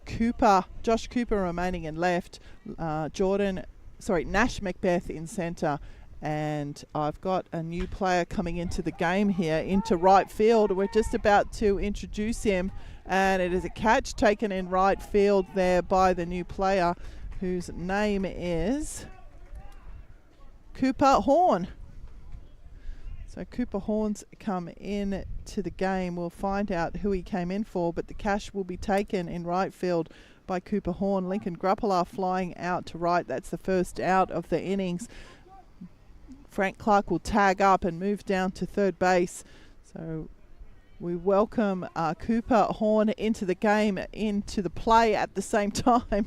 Josh Cooper remaining in left, Nash Macbeth in centre, and I've got a new player coming into the game here, into right field. We're just about to introduce him, and it is a catch taken in right field there by the new player, whose name is Cooper Horn. So Cooper Horn's come in to the game. We'll find out who he came in for, but the cash will be taken in right field by Cooper Horn. Lincoln Gruppler flying out to right. That's the first out of the innings. Frank Clark will tag up and move down to third base. So we welcome Cooper Horn into the game, into the play at the same time.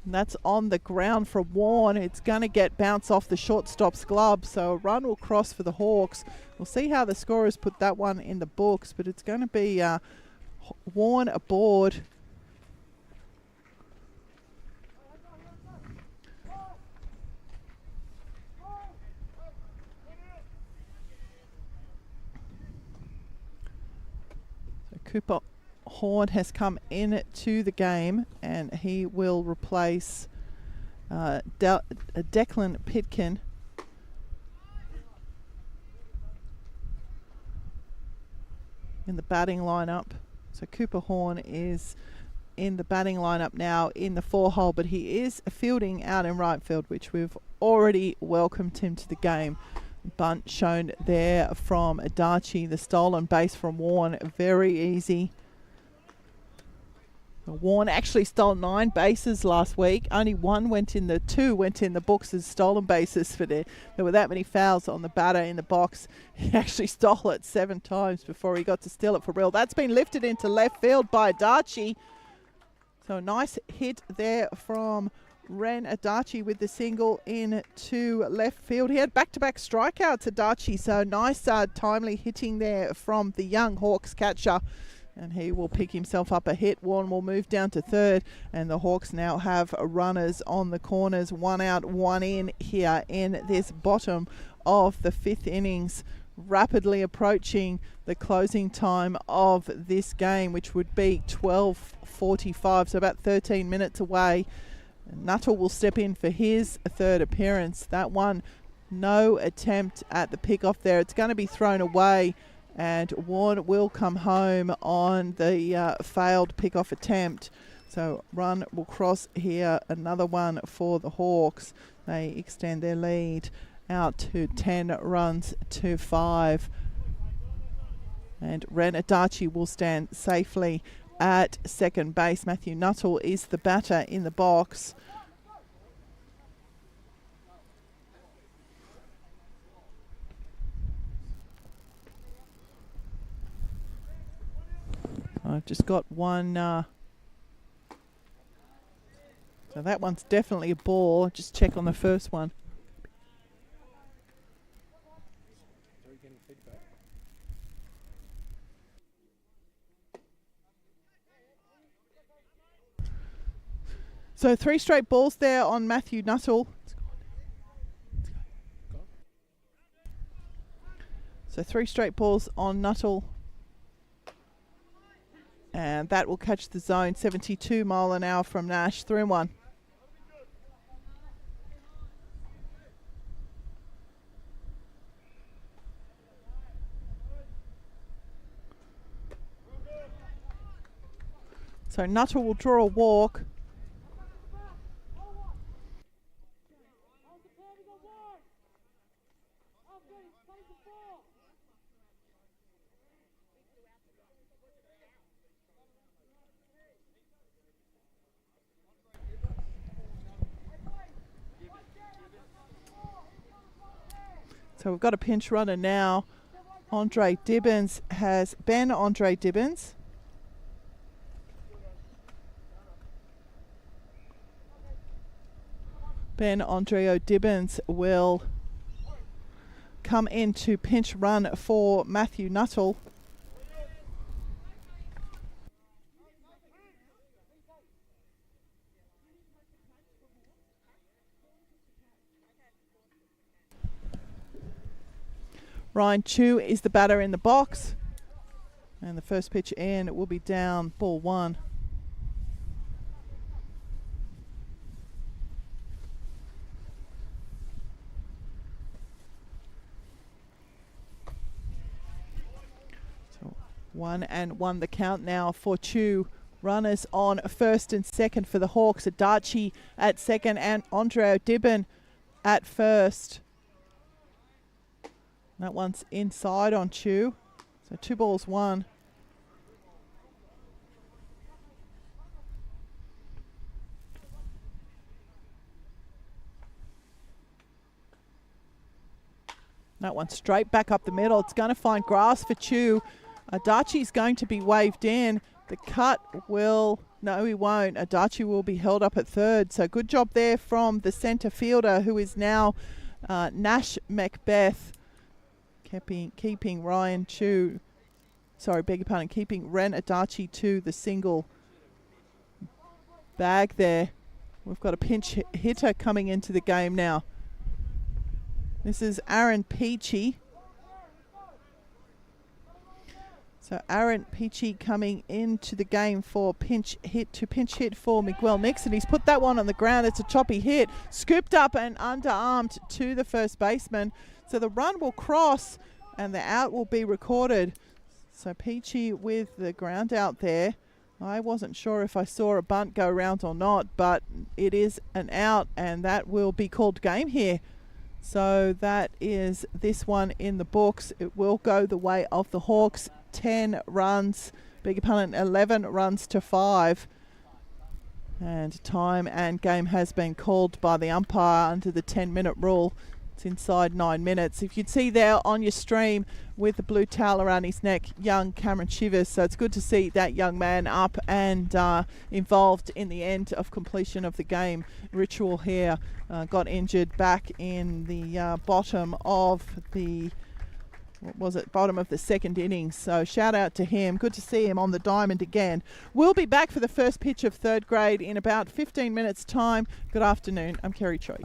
And that's on the ground for Warren. It's going to get bounced off the shortstop's glove, so a run will cross for the Hawks. We'll see how the scorers put that one in the books, but it's going to be Warren aboard. So Cooper Horn has come in to the game, and he will replace Declan Pitkin. In the batting lineup. So Cooper Horn is in the batting lineup now in the 4-hole, but he is fielding out in right field, which we've already welcomed him to the game. Bunt shown there from Adachi, the stolen base from Warren, very easy. Warren actually stole 9 bases last week. Only 2 went in the books as stolen bases. For there were that many fouls on the batter in the box. He actually stole it 7 times before he got to steal it for real. That's been lifted into left field by Adachi. So a nice hit there from Ren Adachi with the single into left field. He had back-to-back strikeouts, Adachi. So nice timely hitting there from the young Hawks catcher. And he will pick himself up a hit. Warren will move down to third, and the Hawks now have runners on the corners. 1 out, 1 in here in this bottom of the 5th innings. Rapidly approaching the closing time of this game, which would be 12:45, so about 13 minutes away. Nuttall will step in for his 3rd appearance. That one, no attempt at the pick-off there. It's going to be thrown away, and Warren will come home on the failed pick-off attempt. So run will cross here, another one for the Hawks. They extend their lead out to 10 runs to 5. And Ren Adachi will stand safely at second base. Matthew Nuttall is the batter in the box. I've just got one. So that one's definitely a ball. Just check on the first one. Are we getting feedback? So 3 straight balls there on Matthew Nuttall. So 3 straight balls on Nuttall. And that will catch the zone. 72 mile an hour from Nash. 3-1. So Nuttall will draw a walk. So we've got a pinch runner now. Andre Dibbins has Ben Andre Dibbins. Ben Andre Dibbins will come in to pinch run for Matthew Nuttall. Ryan Chu is the batter in the box. And the first pitch in, it will be down, ball 1. So 1-1 the count now for Chu. Runners on first and second for the Hawks. Adachi at second and Andre Dibben at first. That one's inside on Chu. So 2 balls 1. That one straight back up the middle. It's going to find grass for Chu. Adachi's going to be waved in. The cut will... No, he won't. Adachi will be held up at third. So good job there from the centre fielder, who is now Nash Macbeth. Keeping Ryan Chu... Sorry, beg your pardon. Keeping Ren Adachi to the single bag there. We've got a pinch hitter coming into the game now. This is Aaron Peachy. So Aaron Peachy coming into the game for pinch hit for Miguel Nixon. He's put that one on the ground. It's a choppy hit. Scooped up and underarmed to the first baseman. So the run will cross and the out will be recorded. So Peachy with the ground out there. I wasn't sure if I saw a bunt go around or not, but it is an out and that will be called game here. So that is this one in the books. It will go the way of the Hawks. 10 runs, beg your pardon, 11 runs to 5. And time and game has been called by the umpire under the 10-minute rule. It's inside 9 minutes. If you'd see there on your stream with the blue towel around his neck, young Cameron Shivers. So it's good to see that young man up and involved in the end of completion of the game. Ritual here got injured back in the bottom of the... bottom of the second innings. So shout out to him. Good to see him on the diamond again. We'll be back for the first pitch of third grade in about 15 minutes time. Good afternoon. I'm Kerry Choi.